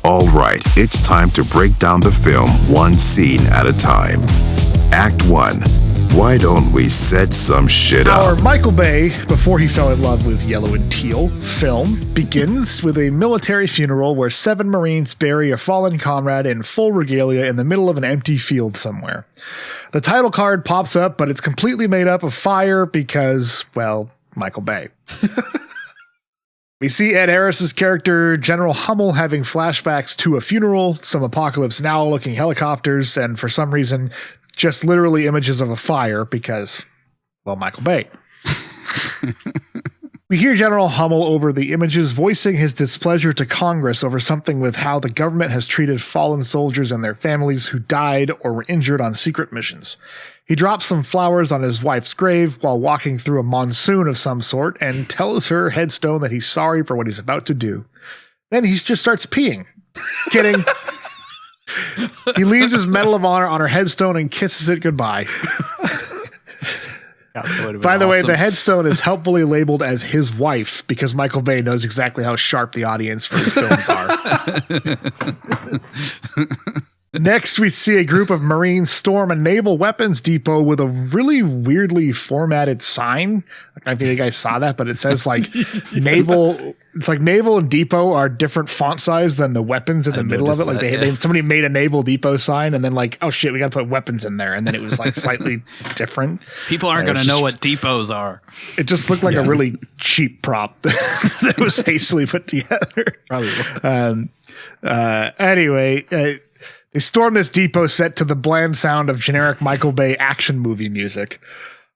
All right, it's time to break down the film one scene at a time. Act 1. Why don't we set some shit up? Our Michael Bay, before he fell in love with yellow and teal film, begins with a military funeral where 7 Marines bury a fallen comrade in full regalia in the middle of an empty field somewhere. The title card pops up, but it's completely made up of fire because, well, Michael Bay. We see Ed Harris's character, General Hummel, having flashbacks to a funeral, some Apocalypse Now-looking helicopters, and for some reason, just literally images of a fire because, well, Michael Bay. We hear General Hummel over the images voicing his displeasure to Congress over something with how the government has treated fallen soldiers and their families who died or were injured on secret missions. He drops some flowers on his wife's grave while walking through a monsoon of some sort and tells her headstone that he's sorry for what he's about to do. Then he just starts peeing. Kidding. He leaves his Medal of Honor on her headstone and kisses it goodbye. By the way, the headstone is helpfully labeled as his wife because Michael Bay knows exactly how sharp the audience for his films are. Next, we see a group of Marines storm a naval weapons depot with a really weirdly formatted sign. I don't know if you guys saw that, but it says like naval. It's like naval and depot are different font size than the weapons in the middle of it. Like somebody made a naval depot sign and then like, oh shit, we got to put weapons in there. And then it was like slightly different. People aren't going to know what depots are. It just looked like a really cheap prop that was hastily put together. Probably was. Anyway, they storm this depot set to the bland sound of generic Michael Bay action movie music.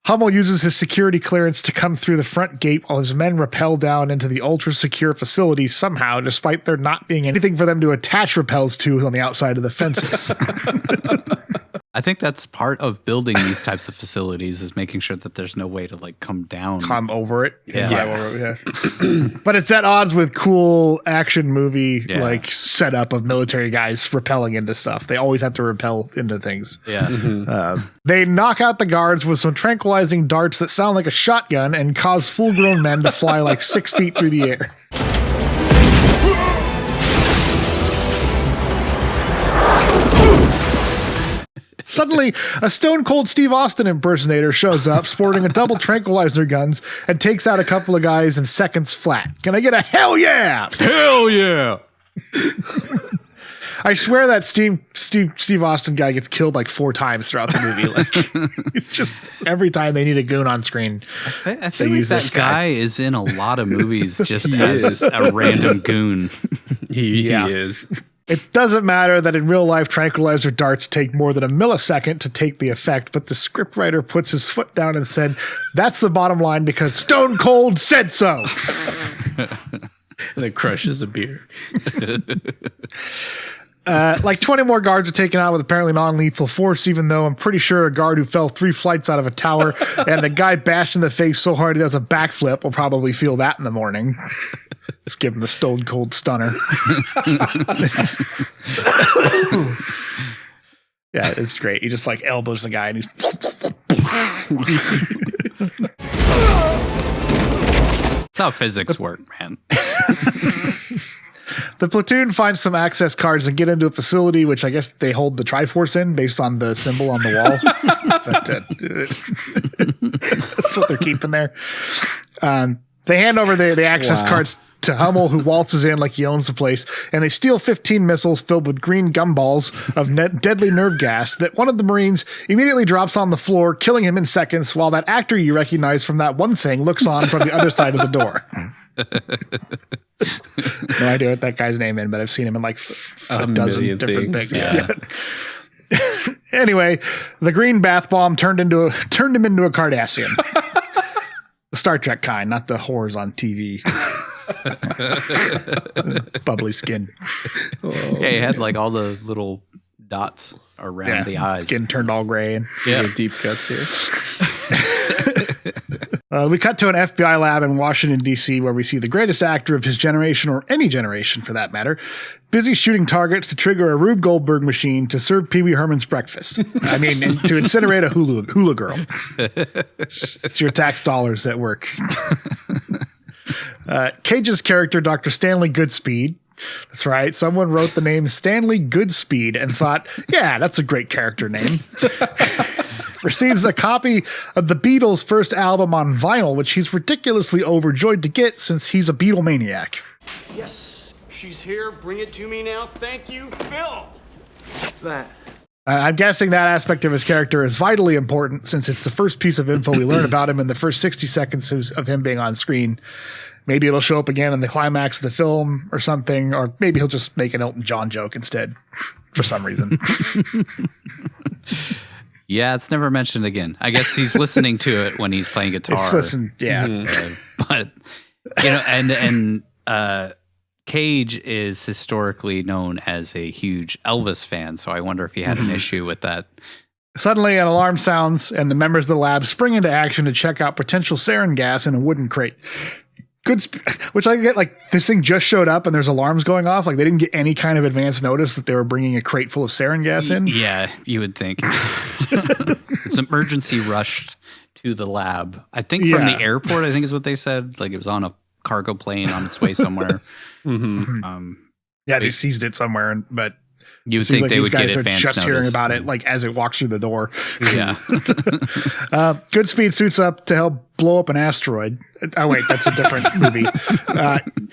Hummel uses his security clearance to come through the front gate while his men rappel down into the ultra-secure facility somehow, despite there not being anything for them to attach rappels to on the outside of the fences. I think that's part of building these types of facilities is making sure that there's no way to like come down. Climb over it. Yeah. But it's at odds with cool action movie like setup of military guys rappelling into stuff. They always have to rappel into things. Yeah. Mm-hmm. They knock out the guards with some tranquilizing darts that sound like a shotgun and cause full-grown men to fly like 6 feet through the air. Suddenly, a stone-cold Steve Austin impersonator shows up, sporting a double tranquilizer guns, and takes out a couple of guys in seconds flat. Can I get a hell yeah? Hell yeah! I swear that Steve Austin guy gets killed like 4 times throughout the movie. Like, it's just every time they need a goon on screen. I feel like that guy is in a lot of movies just as a random goon. He is. It doesn't matter that in real life, tranquilizer darts take more than a millisecond to take the effect, but the scriptwriter puts his foot down and said, that's the bottom line because Stone Cold said so. And then crushes a beer. Like 20 more guards are taken out with apparently non-lethal force, even though I'm pretty sure a guard who fell 3 flights out of a tower and the guy bashed in the face so hard he does a backflip will probably feel that in the morning. Just give him the stone cold stunner. Yeah, it's great. He just like elbows the guy and he's That's how physics work, man. The platoon finds some access cards and get into a facility, which I guess they hold the Triforce in based on the symbol on the wall. But, that's what they're keeping there. They hand over the access cards to Hummel, who waltzes in like he owns the place, and they steal 15 missiles filled with green gumballs of deadly nerve gas that one of the Marines immediately drops on the floor, killing him in seconds, while that actor you recognize from That One Thing looks on from the other side of the door. No idea what that guy's name is, but I've seen him in like a dozen different things. Yeah. Anyway, the green bath bomb turned him into a Cardassian. The Star Trek kind, not the whores on TV. Bubbly skin. Yeah, he had like all the little dots around the eyes. Skin turned all gray. And deep cuts here. We cut to an FBI lab in Washington, D.C., where we see the greatest actor of his generation, or any generation for that matter, busy shooting targets to trigger a Rube Goldberg machine to serve Pee Wee Herman's breakfast. I mean, to incinerate a hula girl. It's your tax dollars at work. Cage's character, Dr. Stanley Goodspeed, That's right. Someone wrote the name Stanley Goodspeed and thought, yeah, that's a great character name. Receives a copy of the Beatles' first album on vinyl, which he's ridiculously overjoyed to get since he's a Beatlemaniac. Yes, she's here. Bring it to me now. Thank you, Phil. What's that? I'm guessing that aspect of his character is vitally important since it's the first piece of info we learn about him in the first 60 seconds of him being on screen. Maybe it'll show up again in the climax of the film or something, or maybe he'll just make an Elton John joke instead for some reason. Yeah, it's never mentioned again. I guess he's listening to it when he's playing guitar. But and Cage is historically known as a huge Elvis fan, so I wonder if he had an issue with that. Suddenly, an alarm sounds, and the members of the lab spring into action to check out potential sarin gas in a wooden crate. Which I get, like, this thing just showed up and there's alarms going off. Like, they didn't get any kind of advance notice that they were bringing a crate full of sarin gas in. Yeah, you would think. It's emergency rushed to the lab. I think from the airport, I think is what they said. Like, it was on a cargo plane on its way somewhere. They seized it somewhere, but you would think like they would get advance just notice. hearing about it, like, as it walks through the door. Yeah. Goodspeed suits up to help blow up an asteroid. Oh, wait, that's a different movie.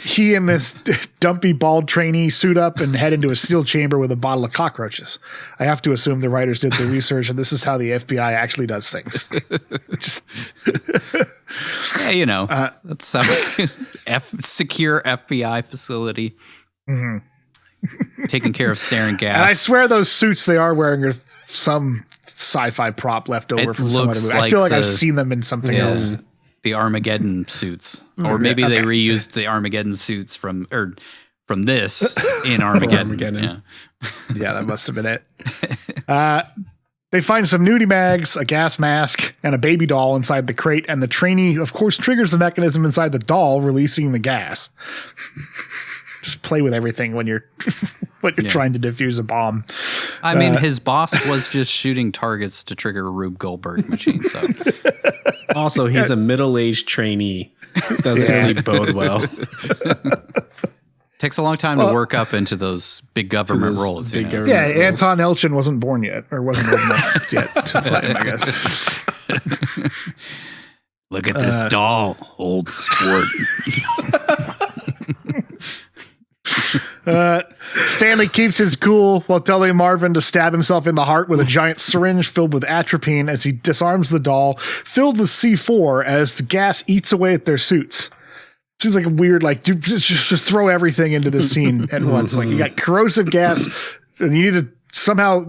He and this dumpy, bald trainee suit up and head into a steel chamber with a bottle of cockroaches. I have to assume the writers did the research, and this is how the FBI actually does things. Yeah, that's some secure FBI facility. Taking care of sarin gas. And I swear those suits they are wearing are some sci-fi prop left over from some other movie. I feel like I've seen them in something else. The Armageddon suits. Or maybe they reused the Armageddon suits from this in Armageddon. Yeah, that must have been it. They find some nudie mags, a gas mask, and a baby doll inside the crate, and the trainee, of course, triggers the mechanism inside the doll, releasing the gas. Just play with everything when you're trying to defuse a bomb. I mean, his boss was just shooting targets to trigger a Rube Goldberg machine. So, also, he's a middle-aged trainee. Doesn't really bode well. Takes a long time to work up into those big government roles. Anton Elchin wasn't born yet, or wasn't old enough yet to play him, I guess. Look at this doll, old sport. Stanley keeps his cool while telling Marvin to stab himself in the heart with a giant syringe filled with atropine as he disarms the doll, filled with C4 as the gas eats away at their suits. Seems like a weird, like, dude, just throw everything into the scene at once. Like, you got corrosive gas, and you need to somehow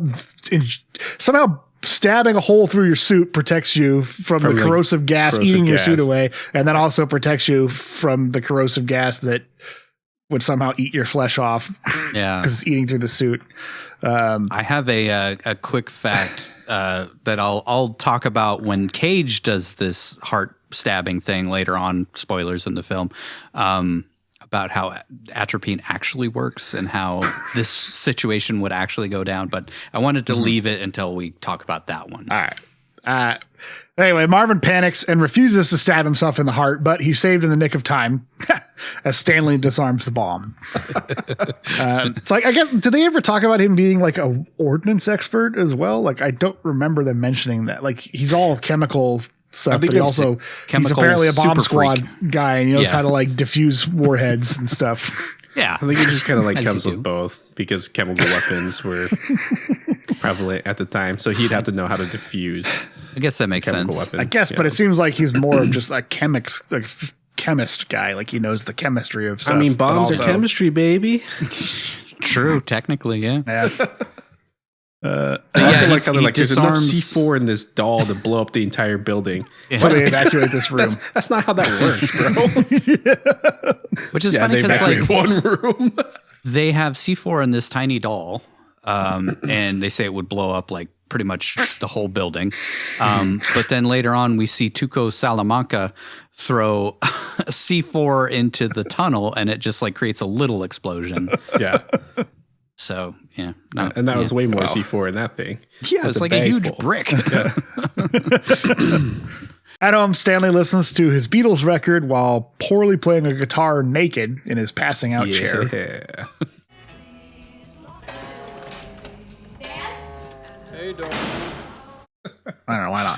stabbing a hole through your suit protects you from the corrosive gas eating your suit away, and then also protects you from the corrosive gas that would somehow eat your flesh off. Yeah, because it's eating through the suit. I have a quick fact that I'll talk about when Cage does this heart stabbing thing later on. Spoilers in the film. About how atropine actually works and how this situation would actually go down. But I wanted to leave it until we talk about that one. All right. Anyway, Marvin panics and refuses to stab himself in the heart, but he's saved in the nick of time as Stanley disarms the bomb. It's like, I guess, did they ever talk about him being like a ordnance expert as well? Like, I don't remember them mentioning that. Like, he's all chemical stuff, but he's apparently a bomb squad guy, and he knows how to like diffuse warheads and stuff. Yeah, I think it just kind of like comes with both because chemical weapons were prevalent at the time, so he'd have to know how to diffuse. I guess that makes sense. Weapon, I guess, but it seems like he's more of just a chemist guy. Like he knows the chemistry of stuff. I mean, bombs are chemistry, baby. True, technically, yeah. I also like how they're like, there's enough C4 in this doll to blow up the entire building. So they evacuate this room. That's not how that works, bro. Which is funny because like one room. They have C4 in this tiny doll, and they say it would blow up like pretty much the whole building. But then later on, we see Tuco Salamanca throw C4 into the tunnel, and it just like creates a little explosion. Yeah. So, yeah. And that was way more C4 in that thing. Yeah, it's like a huge brick. At home, Stanley listens to his Beatles record while poorly playing a guitar naked in his passing out chair. Yeah. Hey, dog. I don't know, why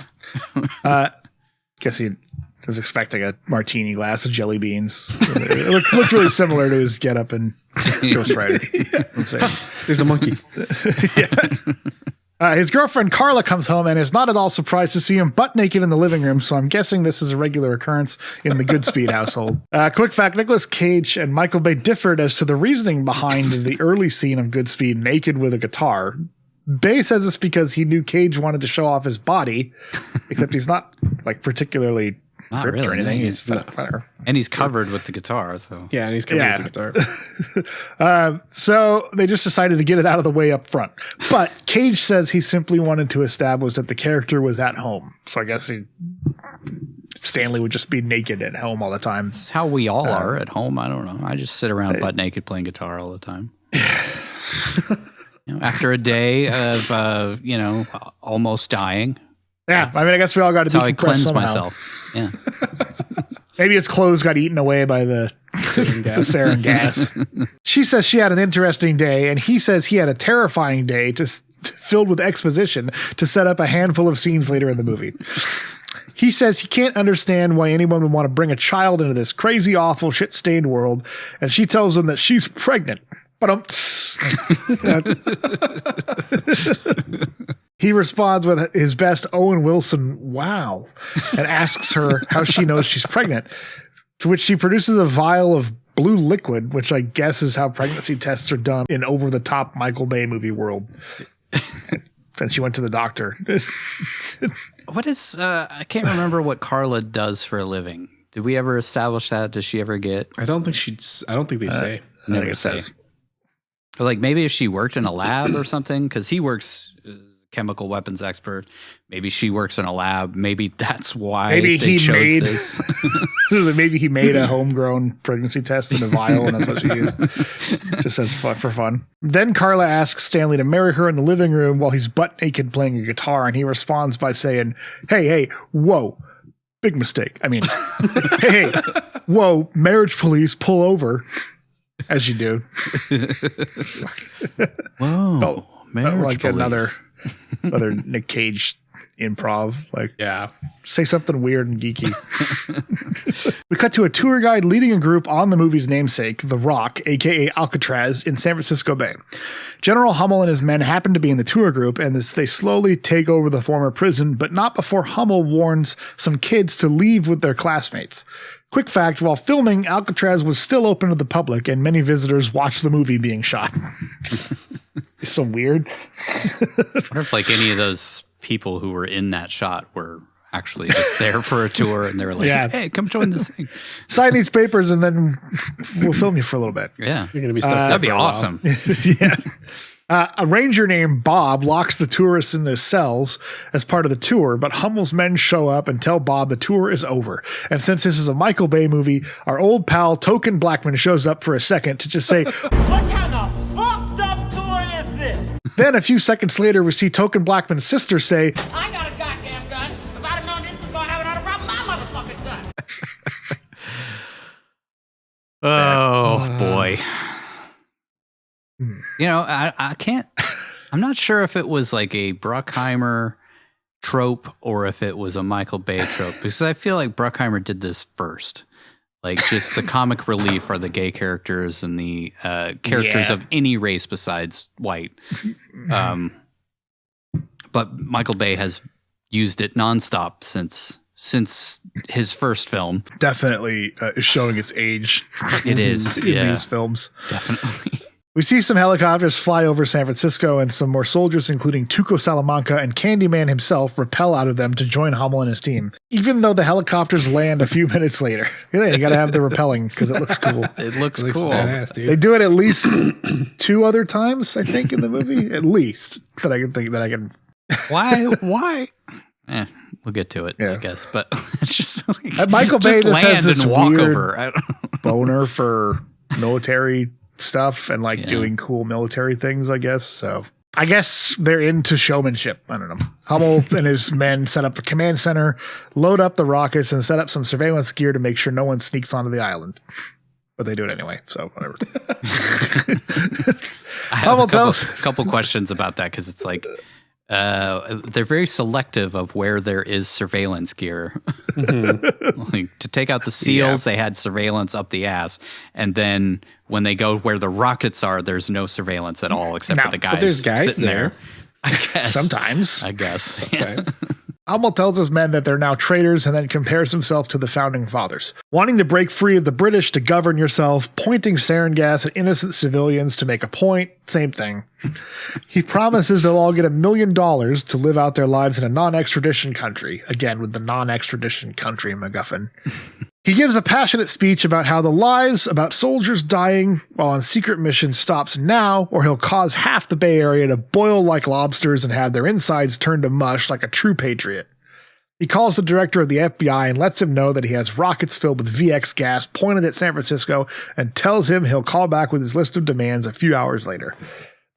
not? Guess he was expecting a martini glass of jelly beans. It looked really similar to his getup in Ghost Rider. There's a monkey. His girlfriend Carla comes home and is not at all surprised to see him butt naked in the living room, so I'm guessing this is a regular occurrence in the Goodspeed household. Quick fact, Nicolas Cage and Michael Bay differed as to the reasoning behind the early scene of Goodspeed naked with a guitar. Bay says it's because he knew Cage wanted to show off his body, except he's not like particularly ripped or anything. He's and he's covered with the guitar. So Yeah, and he's covered with the guitar. So they just decided to get it out of the way up front. But Cage says he simply wanted to establish that the character was at home. So I guess Stanley would just be naked at home all the time. it's how we all are at home. I don't know. I just sit around butt naked playing guitar all the time. After a day of almost dying. Yeah, I mean, I guess we all got to That's how I decompress cleanse somehow. myself. Yeah. Maybe his clothes got eaten away by the sarin gas. She says she had an interesting day, and he says he had a terrifying day filled with exposition to set up a handful of scenes later in the movie. He says he can't understand why anyone would want to bring a child into this crazy, awful, shit-stained world, and she tells him that she's pregnant. He responds with his best Owen Wilson wow and asks her how she knows she's pregnant, to which she produces a vial of blue liquid, which I guess is how pregnancy tests are done in over-the-top Michael Bay movie world. Then she went to the doctor. What is I can't remember what Carla does for a living. Did we ever establish that? Does she ever get? I don't think they say. Never say. Or like maybe if she worked in a lab or something, because he works as a chemical weapons expert. Maybe she works in a lab. Maybe that's why Maybe they chose this. Maybe he made a homegrown pregnancy test in a vial, and that's what she used. Just as for fun. Then Carla asks Stanley to marry her in the living room while he's butt naked playing a guitar, and he responds by saying, "Hey, whoa, big mistake. I mean, hey, whoa, marriage police, pull over." As you do. Whoa, marriage like police. another Nick Cage improv. Like, Yeah. say something weird and geeky. We cut to a tour guide leading a group on the movie's namesake, The Rock, aka Alcatraz, in San Francisco Bay. General Hummel and his men happen to be in the tour group, and they slowly take over the former prison, but not before Hummel warns some kids to leave with their classmates. Quick fact, while filming, Alcatraz was still open to the public, and many visitors watched the movie being shot. It's so weird. I wonder if like any of those people who were in that shot were actually just there for a tour, and they were like, "Hey, come join this thing. Sign these papers, and then we'll film you for a little bit." Yeah, You're going to be stuck there that'd be for a while. awesome. Yeah. A ranger named Bob locks the tourists in their cells as part of the tour, but Hummel's men show up and tell Bob the tour is over. And since this is a Michael Bay movie, our old pal Token Blackman shows up for a second to just say, What kind of fucked up tour is this? Then a few seconds later, we see Token Blackman's sister say, I got a goddamn gun. If I'd have known this was going to happen, I'd have brought my motherfucking gun. Oh boy. You know, I can't. I'm not sure if it was like a Bruckheimer trope or if it was a Michael Bay trope, because I feel like Bruckheimer did this first. Like just the comic relief are the gay characters and the characters of any race besides white. But Michael Bay has used it nonstop since his first film. definitely is showing its age. It is, in these films. definitely. We see some helicopters fly over San Francisco, and some more soldiers, including Tuco Salamanca and Candyman himself, rappel out of them to join Hummel and his team. Even though the helicopters land a few minutes later. Yeah, you gotta have the rappelling because it looks cool. It looks Looks cool. badass, dude. They do it at least 2 other times, I think, in the movie. At least that I can think that I can. Why? We'll get to it, I Yeah. guess. But it's just like, Michael Bay just just has land this and walk weird over. I don't boner for military stuff and like Yeah. doing cool military things, I guess. So I guess they're into showmanship. I don't know. Hummel and his men set up a command center, load up the rockets, and set up some surveillance gear to make sure no one sneaks onto the island. But they do it anyway, so whatever. I have a couple questions about that because it's like they're very selective of where there is surveillance gear. Like, to take out the seals, they had surveillance up the ass, and then when they go where the rockets are, there's no surveillance at all except for the guys. But there's guys sitting there. I guess sometimes. Sometimes. Hummel tells his men that they're now traitors and then compares himself to the founding fathers. Wanting to break free of the British to govern yourself, pointing sarin gas at innocent civilians to make a point, same thing. He promises they'll all get $1 million to live out their lives in a non-extradition country. Again, with the non-extradition country MacGuffin. He gives a passionate speech about how the lies about soldiers dying while on secret missions stops now, or he'll cause half the Bay Area to boil like lobsters and have their insides turned to mush like a true patriot. He calls the director of the FBI and lets him know that he has rockets filled with VX gas pointed at San Francisco and tells him he'll call back with his list of demands a few hours later.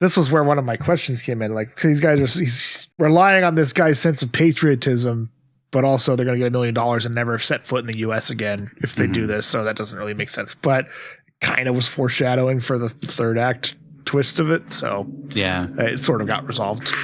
This was where one of my questions came in. Like, these guys he's relying on this guy's sense of patriotism, but also they're going to get $1 million and never set foot in the U.S. again if they do this. So that doesn't really make sense. But kind of was foreshadowing for the third act twist of it. So yeah, it sort of got resolved.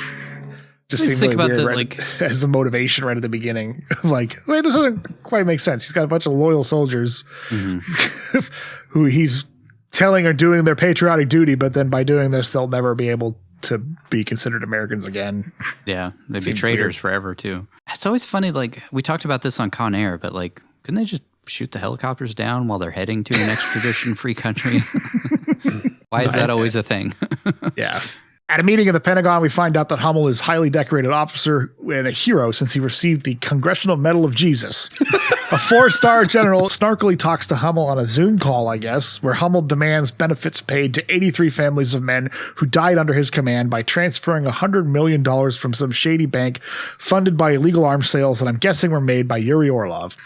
Just seems really about weird as the motivation right at the beginning. Like, wait, this doesn't quite make sense. He's got a bunch of loyal soldiers who he's telling are doing their patriotic duty, but then by doing this, they'll never be able to be considered Americans again. Yeah, they'd be traitors forever too. It's always funny, like, we talked about this on Con Air, but like, couldn't they just shoot the helicopters down while they're heading to an extradition-free country? Why is that always a thing? Yeah. At a meeting in the Pentagon, we find out that Hummel is a highly decorated officer and a hero since he received the Congressional Medal of Jesus. A 4-star general snarkily talks to Hummel on a Zoom call, I guess, where Hummel demands benefits paid to 83 families of men who died under his command by transferring $100 million from some shady bank funded by illegal arms sales that I'm guessing were made by Yuri Orlov.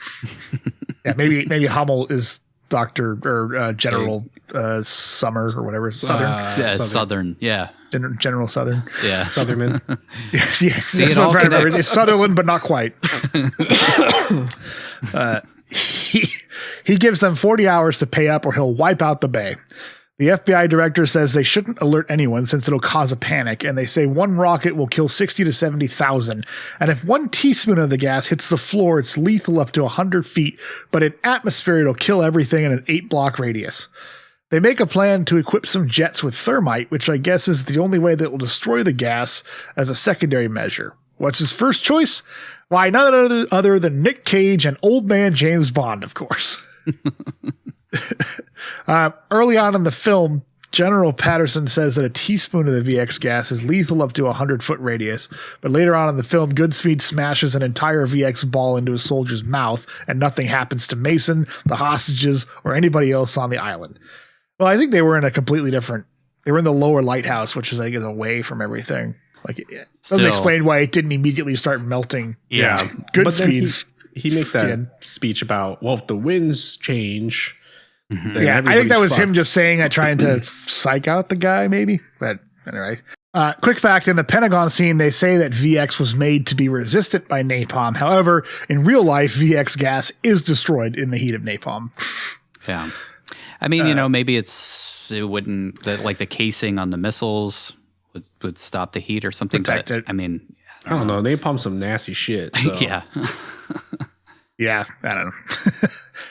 Yeah, maybe Hummel is Dr. or General Summer or whatever. Southern, yeah. General Southern. Yeah. Southerman. Yeah, that's what I'm trying to remember. It's Sutherland, but not quite. He gives them 40 hours to pay up or he'll wipe out the bay. The FBI director says they shouldn't alert anyone since it'll cause a panic, and they say one rocket will kill 60 to 70,000. And if 1 teaspoon of the gas hits the floor, it's lethal up to 100 feet, but in atmosphere, it'll kill everything in an 8-block radius. They make a plan to equip some jets with thermite, which I guess is the only way that will destroy the gas as a secondary measure. What's his first choice? Why, none other than Nick Cage and old man James Bond, of course. Early on in the film, General Patterson says that a teaspoon of the VX gas is lethal up to a 100-foot radius, but later on in the film, Goodspeed smashes an entire VX ball into a soldier's mouth, and nothing happens to Mason, the hostages, or anybody else on the island. Well, I think they were in a completely different... They were in the lower lighthouse, which is, I guess, away from everything. Like, it doesn't explain why it didn't immediately start melting. Yeah. Goodspeed's he makes that speech about, well, if the winds change... Yeah, I think that was him just saying that, trying to psych out the guy, maybe. But anyway. Quick fact, in the Pentagon scene, they say that VX was made to be resistant by napalm. However, in real life, VX gas is destroyed in the heat of napalm. Yeah. I mean, maybe it wouldn't, like the casing on the missiles would stop the heat or something. Protect it. I mean, I don't know. Napalm's some nasty shit. So. Yeah. Yeah, I don't know.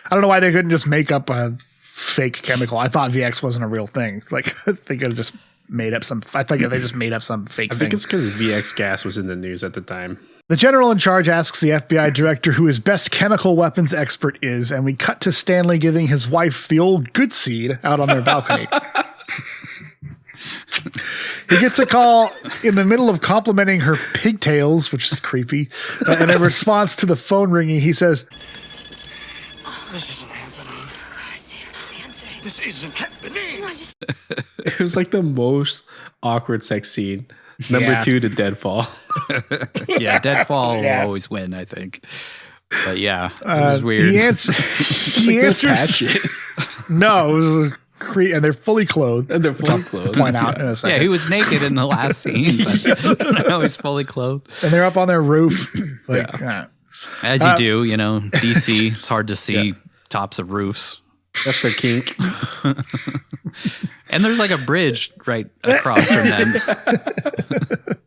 I don't know why they couldn't just make up a fake chemical. I thought VX wasn't a real thing. Like, they could have just made up some... I think they just made up some fake thing. I think it's because VX gas was in the news at the time. The general in charge asks the FBI director who his best chemical weapons expert is, and we cut to Stanley giving his wife the old good seed out on their balcony. He gets a call in the middle of complimenting her pigtails, which is creepy. And in response to the phone ringing, he says, This isn't happening. This isn't happening. It was like the most awkward sex scene. Number 2 to Deadfall. Yeah, Deadfall will always win, I think. But yeah, it was weird. He answers. No, it was and they're fully clothed. And they're fully clothed. Point out in a second. Yeah, he was naked in the last scene, but now he's fully clothed. And they're up on their roof. As you do, DC, it's hard to see tops of roofs. That's their kink. And there's like a bridge right across from them.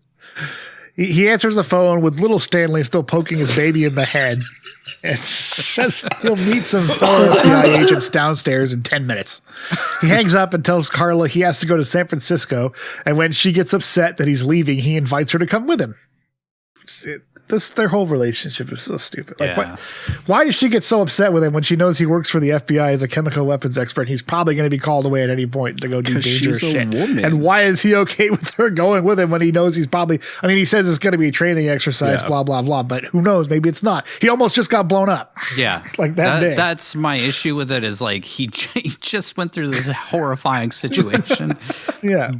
He answers the phone with little Stanley still poking his baby in the head and says he'll meet some fellow FBI agents downstairs in 10 minutes. He hangs up and tells Carla he has to go to San Francisco, and when she gets upset that he's leaving, he invites her to come with him. Their whole relationship is so stupid. Like, why does she get so upset with him when she knows he works for the FBI as a chemical weapons expert? He's probably going to be called away at any point to go do dangerous shit. Woman. And why is he okay with her going with him when he knows he's probably? I mean, he says it's going to be a training exercise, blah blah blah. But who knows? Maybe it's not. He almost just got blown up. Yeah, like that day. That's my issue with it. Is like he just went through this horrifying situation.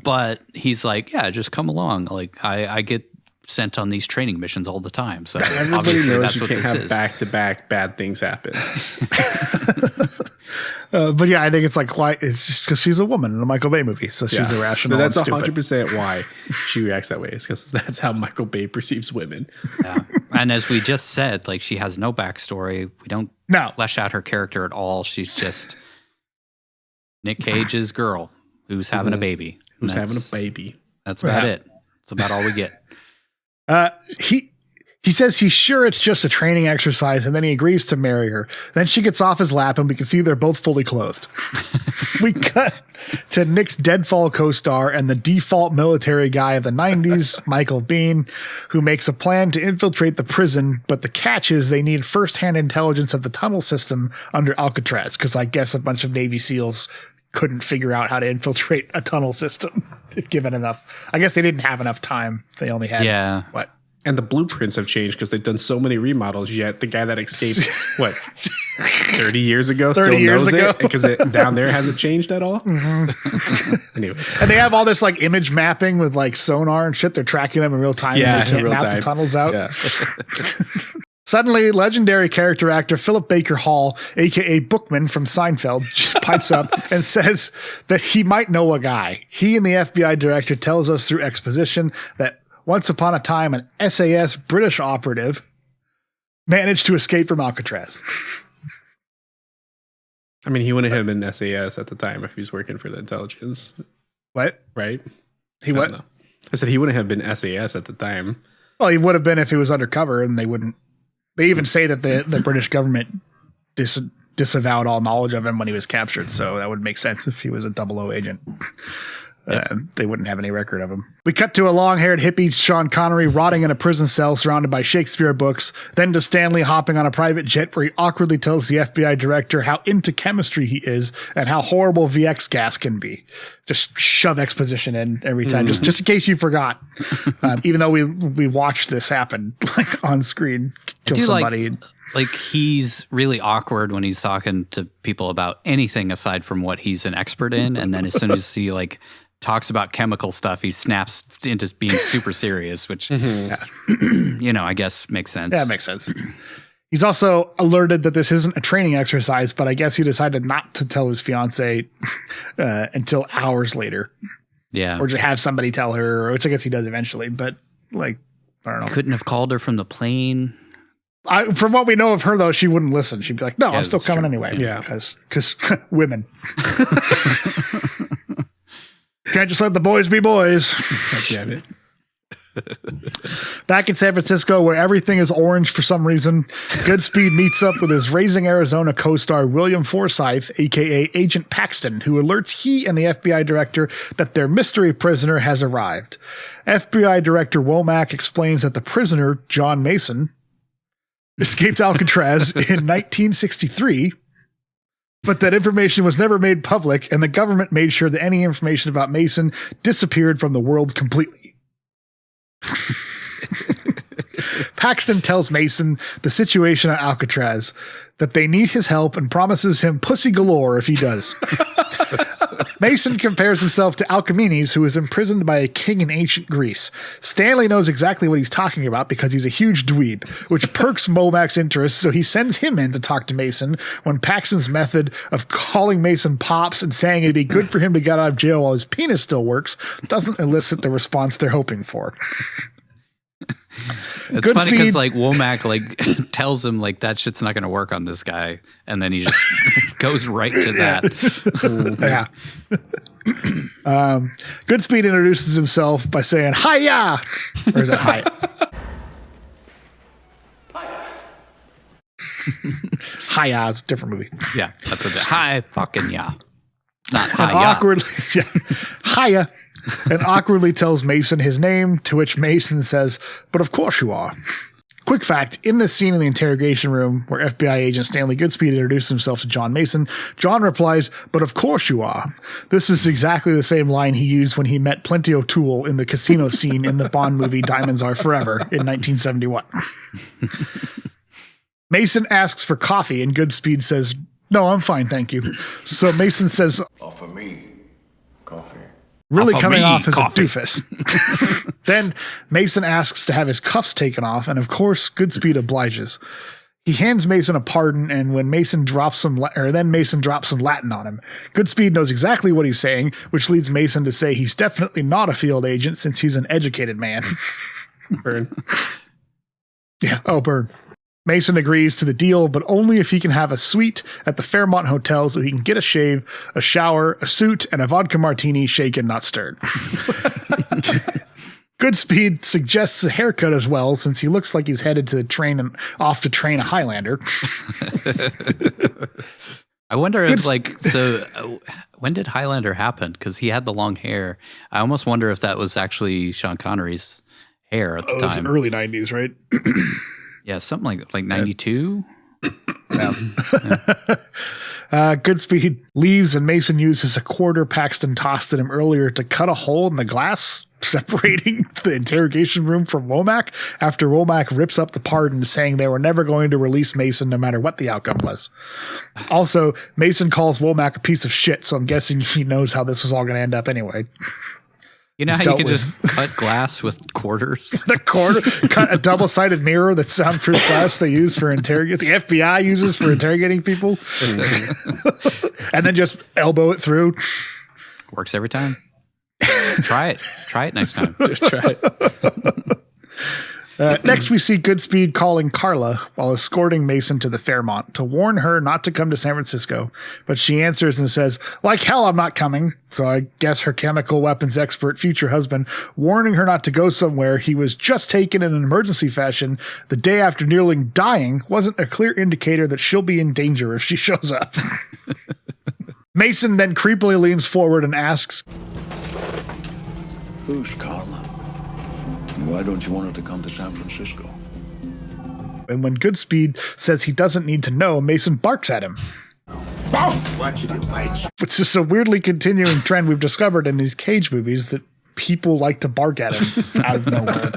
But he's like, just come along. Like I get sent on these training missions all the time. So everybody knows you can't have back-to-back bad things happen. But I think it's like, why? It's just because she's a woman in a Michael Bay movie, so she's irrational. But that's 100% why she reacts that way. It's because that's how Michael Bay perceives women. Yeah, and as we just said, like she has no backstory. We don't flesh out her character at all. She's just Nick Cage's girl who's having a baby. Who's having a baby. That's about it. That's about all we get. He says he's sure it's just a training exercise, and then he agrees to marry her. Then she gets off his lap, and we can see they're both fully clothed. We cut to Nick's Deadfall co-star and the default military guy of the 90s, Michael Biehn, who makes a plan to infiltrate the prison, but the catch is they need first-hand intelligence of the tunnel system under Alcatraz, because I guess a bunch of Navy SEALs couldn't figure out how to infiltrate a tunnel system if given enough. I guess they didn't have enough time. They only had what? And the blueprints have changed because they've done so many remodels. Yet the guy that escaped 30 years ago still knows it because down there hasn't changed at all. Anyways, and they have all this like image mapping with like sonar and shit. They're tracking them in real time. Yeah, and they can't real map time. The tunnels out. Yeah. Suddenly, legendary character actor Philip Baker Hall, a.k.a. Bookman from Seinfeld, pipes up and says that he might know a guy. He and the FBI director tells us through exposition that once upon a time, an SAS British operative managed to escape from Alcatraz. I mean, he wouldn't have been SAS at the time if he's working for the intelligence. What? Right? He what? I said he wouldn't have been SAS at the time. Well, he would have been if he was undercover, and they wouldn't. They even say that the British government disavowed all knowledge of him when he was captured, so that would make sense if he was a 00 agent. They wouldn't have any record of him. We cut to a long-haired hippie, Sean Connery, rotting in a prison cell surrounded by Shakespeare books, then to Stanley hopping on a private jet where he awkwardly tells the FBI director how into chemistry he is and how horrible VX gas can be. Just shove exposition in every time, just in case you forgot. Even though we watched this happen like on screen, kill somebody. Like he's really awkward when he's talking to people about anything aside from what he's an expert in, and then as soon as he like talks about chemical stuff, he snaps into being super serious, which I guess makes sense. Yeah, it makes sense. He's also alerted that this isn't a training exercise, but I guess he decided not to tell his fiance until hours later. Yeah, or to have somebody tell her, which I guess he does eventually. But like, I don't know. Couldn't have called her from the plane. From what we know of her, though, she wouldn't listen. She'd be like, no, I'm still coming anyway. Yeah. Because women. Can't just let the boys be boys. Damn it. Back in San Francisco, where everything is orange for some reason, Goodspeed meets up with his Raising Arizona co-star William Forsythe, a.k.a. Agent Paxton, who alerts he and the FBI director that their mystery prisoner has arrived. FBI Director Womack explains that the prisoner, John Mason, escaped Alcatraz in 1963, but that information was never made public, and the government made sure that any information about Mason disappeared from the world completely. Paxton tells Mason the situation at Alcatraz, that they need his help, and promises him pussy galore if he does. Mason compares himself to Alcmenes, who is imprisoned by a king in ancient Greece. Stanley knows exactly what he's talking about because he's a huge dweeb, which perks Womack's interest, so he sends him in to talk to Mason when Paxton's method of calling Mason Pops and saying it'd be good for him to get out of jail while his penis still works doesn't elicit the response they're hoping for. It's funny because like Womack like tells him like that shit's not going to work on this guy, and then he just goes right to that. Yeah. Goodspeed introduces himself by saying "Hiya," or is it "Hi"? Hiya is a different movie. Yeah, that's a hi fucking yeah, not And hiya. awkwardly, Hiya. And awkwardly tells Mason his name, to which Mason says, "But of course you are." Quick fact, in this scene in the interrogation room where FBI agent Stanley Goodspeed introduces himself to John Mason, John replies, "But of course you are." This is exactly the same line he used when he met Plenty O'Toole in the casino scene in the Bond movie Diamonds Are Forever in 1971. Mason asks for coffee and Goodspeed says, "No, I'm fine, thank you." So Mason says, Offer me coffee. really Offer coming me off as coffee. a doofus. Then Mason asks to have his cuffs taken off, and of course, Goodspeed obliges. He hands Mason a pardon, and when Mason drops some Latin on him. Goodspeed knows exactly what he's saying, which leads Mason to say he's definitely not a field agent since he's an educated man. Burn. Yeah, burn. Mason agrees to the deal, but only if he can have a suite at the Fairmont Hotel so he can get a shave, a shower, a suit, and a vodka martini shaken, not stirred. Goodspeed suggests a haircut as well, since he looks like he's headed to the train and off to train a Highlander. I wonder if when did Highlander happen? Because he had the long hair. I almost wonder if that was actually Sean Connery's hair at the It was time. early 90s, right? Yeah, something like 92. Goodspeed leaves and Mason uses a quarter Paxton tossed at him earlier to cut a hole in the glass separating the interrogation room from Womack after Womack rips up the pardon saying they were never going to release Mason no matter what the outcome was. Also, Mason calls Womack a piece of shit, so I'm guessing he knows how this is all going to end up anyway. You know how you can just cut glass with quarters? The quarter, cut a double-sided mirror that's soundproof glass they use for the FBI uses for interrogating people, and then just elbow it through. Works every time. Try it next time. Just try it. Next, we see Goodspeed calling Carla while escorting Mason to the Fairmont to warn her not to come to San Francisco. But she answers and says, "Like hell, I'm not coming." So I guess her chemical weapons expert future husband warning her not to go somewhere he was just taken in an emergency fashion the day after nearly dying wasn't a clear indicator that she'll be in danger if she shows up. Mason then creepily leans forward and asks, Who's Carla? Why don't you want her to come to San Francisco? and when Goodspeed says he doesn't need to know, Mason barks at him. Watch it, bites. It's just a weirdly continuing trend we've discovered in these Cage movies that people like to bark at him out of nowhere.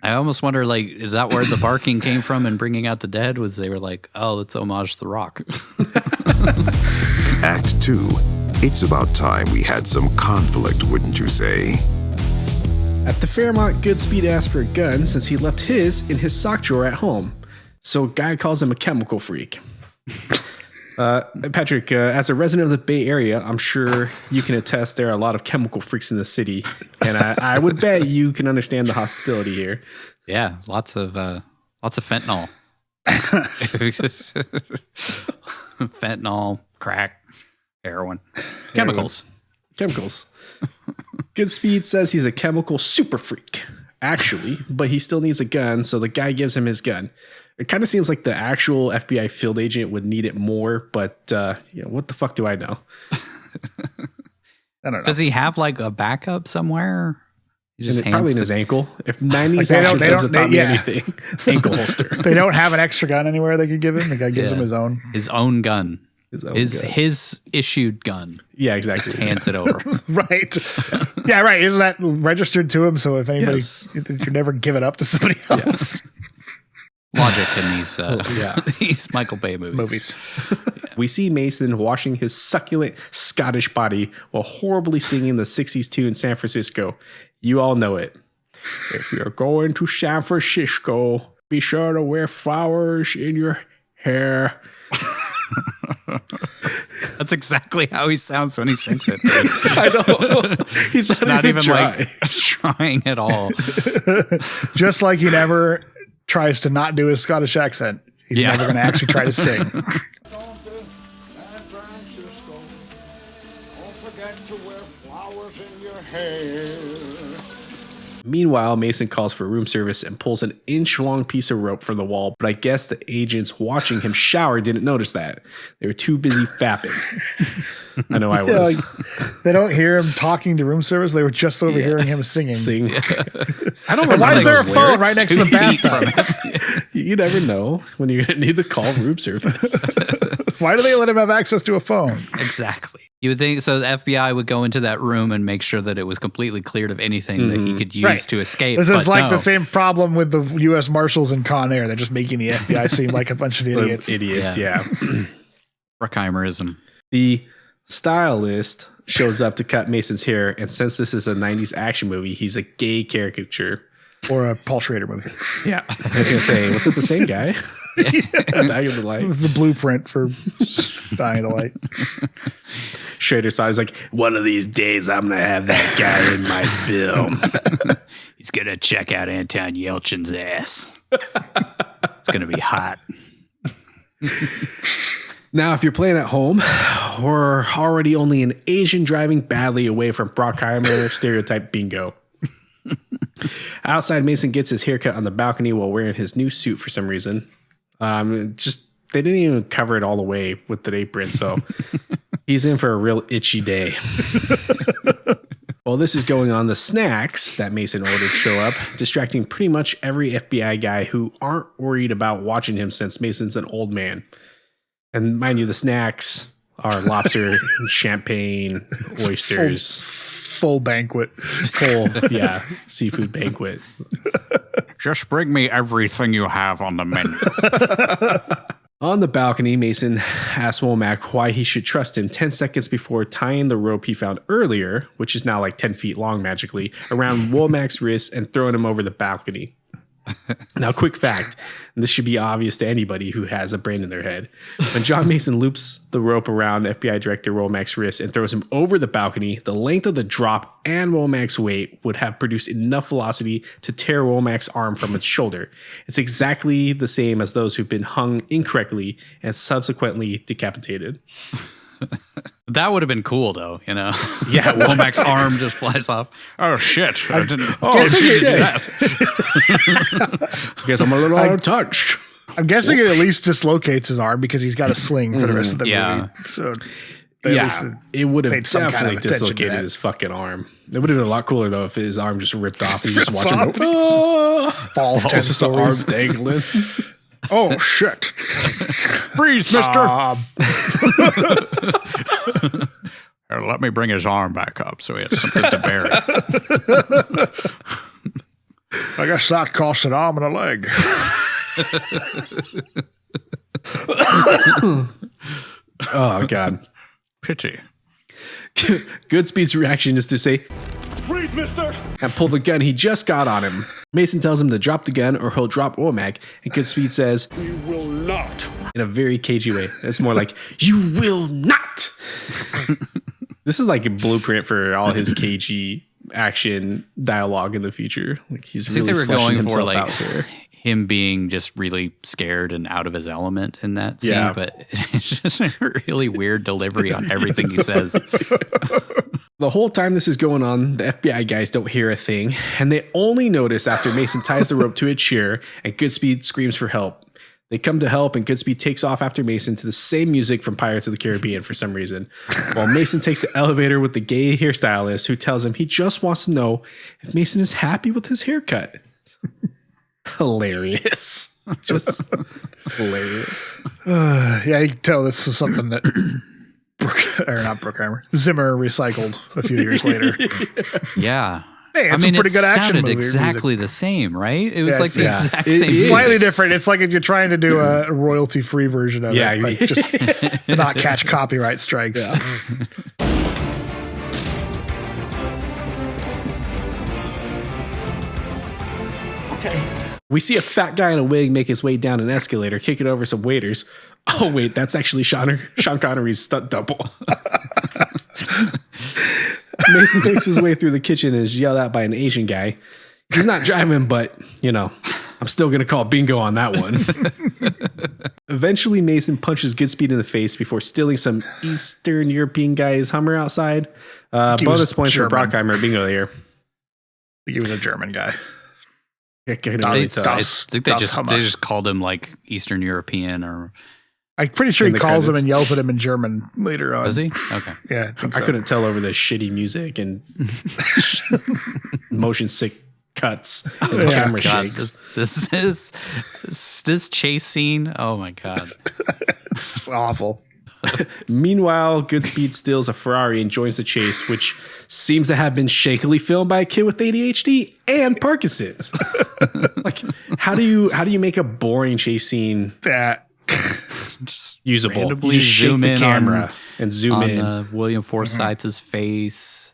I almost wonder, like, is that where the barking came from in Bringing Out the Dead? Was they were like, oh, let's homage The Rock. Act 2. It's about time we had some conflict, wouldn't you say? At the Fairmont, Goodspeed asked for a gun since he left his in his sock drawer at home. So Guy calls him a chemical freak. Patrick, as a resident of the Bay Area, I'm sure you can attest there are a lot of chemical freaks in the city. And I would bet you can understand the hostility here. Yeah, lots of fentanyl. Fentanyl, crack, heroin, chemicals. Goodspeed says he's a chemical super freak, actually, but he still needs a gun, so the guy gives him his gun. It kind of seems like the actual FBI field agent would need it more, but what the fuck do I know? I don't know. Does he have like a backup somewhere? He just Probably in his ankle. If 90s Like they action don't- comes to taught me yeah. anything, ankle holster. They don't have an extra gun anywhere they could give him. The guy gives Yeah. him his own. His own gun. His gun. His issued gun. Yeah, exactly. Just hands it over. Right. Yeah, right. Isn't that registered to him? So if anybody, Yes. you never give it up to somebody else. Logic in these these Michael Bay movies. We see Mason washing his succulent Scottish body while horribly singing the 60s tune San Francisco. You all know it. If you're going to San Francisco, be sure to wear flowers in your hair. That's exactly how he sounds when he sings it. I know. He's not even like trying at all. Just like he never tries to not do his Scottish accent. He's never going to actually try to sing. San Francisco. Don't forget to wear flowers in your hair. Meanwhile, Mason calls for room service and pulls an inch-long piece of rope from the wall, but I guess the agents watching him shower didn't notice that. They were too busy fapping. I know I was. Like, they don't hear him talking to room service. They were just overhearing him singing. I don't know. Why is there a phone right next to the bathtub? You never know when you're going to need to call room service. Why do they let him have access to a phone? Exactly. You would think so. The FBI would go into that room and make sure that it was completely cleared of anything that he could use to escape. This is like the same problem with the U.S. Marshals in Con Air. They're just making the FBI seem like a bunch of idiots. Yeah. Bruckheimerism. The stylist shows up to cut Mason's hair, and since this is a 90s action movie, he's a gay caricature. Or a Paul Schrader movie. Yeah. I was going to say, was it the same guy? Dying of the Light. It was the blueprint for Dying of the Light. Schrader saw, he's like, one of these days I'm going to have that guy in my film. He's going to check out Anton Yelchin's ass. It's going to be hot. Now, if you're playing at home, we're already only an Asian driving badly away from Brockheimer stereotype bingo. Outside, Mason gets his haircut on the balcony while wearing his new suit for some reason. Just they didn't even cover it all the way with the apron, so he's in for a real itchy day. While this is going on, the snacks that Mason ordered show up, distracting pretty much every FBI guy who aren't worried about watching him since Mason's an old man. And mind you, the snacks are lobster, champagne, oysters. Full banquet. Full, seafood banquet. Just bring me everything you have on the menu. On the balcony, Mason asks Womack why he should trust him 10 seconds before tying the rope he found earlier, which is now like 10 feet long magically, around Womack's wrist and throwing him over the balcony. Now, quick fact, and this should be obvious to anybody who has a brain in their head. When John Mason loops the rope around FBI Director Womack's wrist and throws him over the balcony, the length of the drop and Womack's weight would have produced enough velocity to tear Womack's arm from its shoulder. It's exactly the same as those who've been hung incorrectly and subsequently decapitated. That would have been cool, though, you know? Yeah. Womack's arm just flies off. Oh, shit. I didn't do that. Guess I'm a little out of touch. I'm guessing it at least dislocates his arm because he's got a sling for the rest of the movie. So it would have definitely kind of dislocated his fucking arm. It would have been a lot cooler, though, if his arm just ripped off and you just watch him go, balls, just the arm dangling. Oh, shit. Freeze, mister. Let me bring his arm back up so he has something to bury. I guess that costs an arm and a leg. Oh, God. Pity. Goodspeed's reaction is to say, Freeze, mister! and pull the gun he just got on him. Mason tells him to drop the gun or he'll drop Womack, and Goodspeed says, You will not. in a very cagey way. It's more like, you will not! This is like a blueprint for all his cagey action dialogue in the future. Like he's really they were fleshing going for himself like out there. him being just really scared and out of his element in that scene, Yeah. but it's just a really weird delivery on everything he says. The whole time this is going on, the FBI guys don't hear a thing, and they only notice after Mason ties the rope to a chair and Goodspeed screams for help. They come to help, and Goodspeed takes off after Mason to the same music from Pirates of the Caribbean for some reason, while Mason takes the elevator with the gay hairstylist who tells him he just wants to know if Mason is happy with his haircut. Hilarious. Just hilarious. Yeah, you can tell this is something that Zimmer recycled a few years later. Yeah. Hey, I it's mean, a pretty good action sounded movie. exactly the same, right? It was like the it's- exact It same. is. Slightly music. different. It's like if you're trying to do a royalty-free version of Yeah. it, like just to not catch copyright strikes. We see a fat guy in a wig make his way down an escalator, kicking over some waiters. Oh, wait, that's actually Sean Connery's stunt double. Mason makes his way through the kitchen and is yelled at by an Asian guy. He's not driving, but, I'm still going to call bingo on that one. Eventually, Mason punches Goodspeed in the face before stealing some Eastern European guy's Hummer outside. Bonus points German. for Brockheimer. Bingo there. I think he was a German guy. I think they just called him like Eastern European or. I'm pretty sure In he the calls him credits. and yells at him in German later on. Was he? Okay. Yeah, I couldn't tell over the shitty music and motion sick cuts and the camera God, shakes. this chase scene. Oh my God. It's awful. Meanwhile, Goodspeed steals a Ferrari and joins the chase, which seems to have been shakily filmed by a kid with ADHD and Parkinson's. Like, how do you make a boring chase scene That usable? randomly You just shake zoom the in camera and zoom in. William Forsythe's face.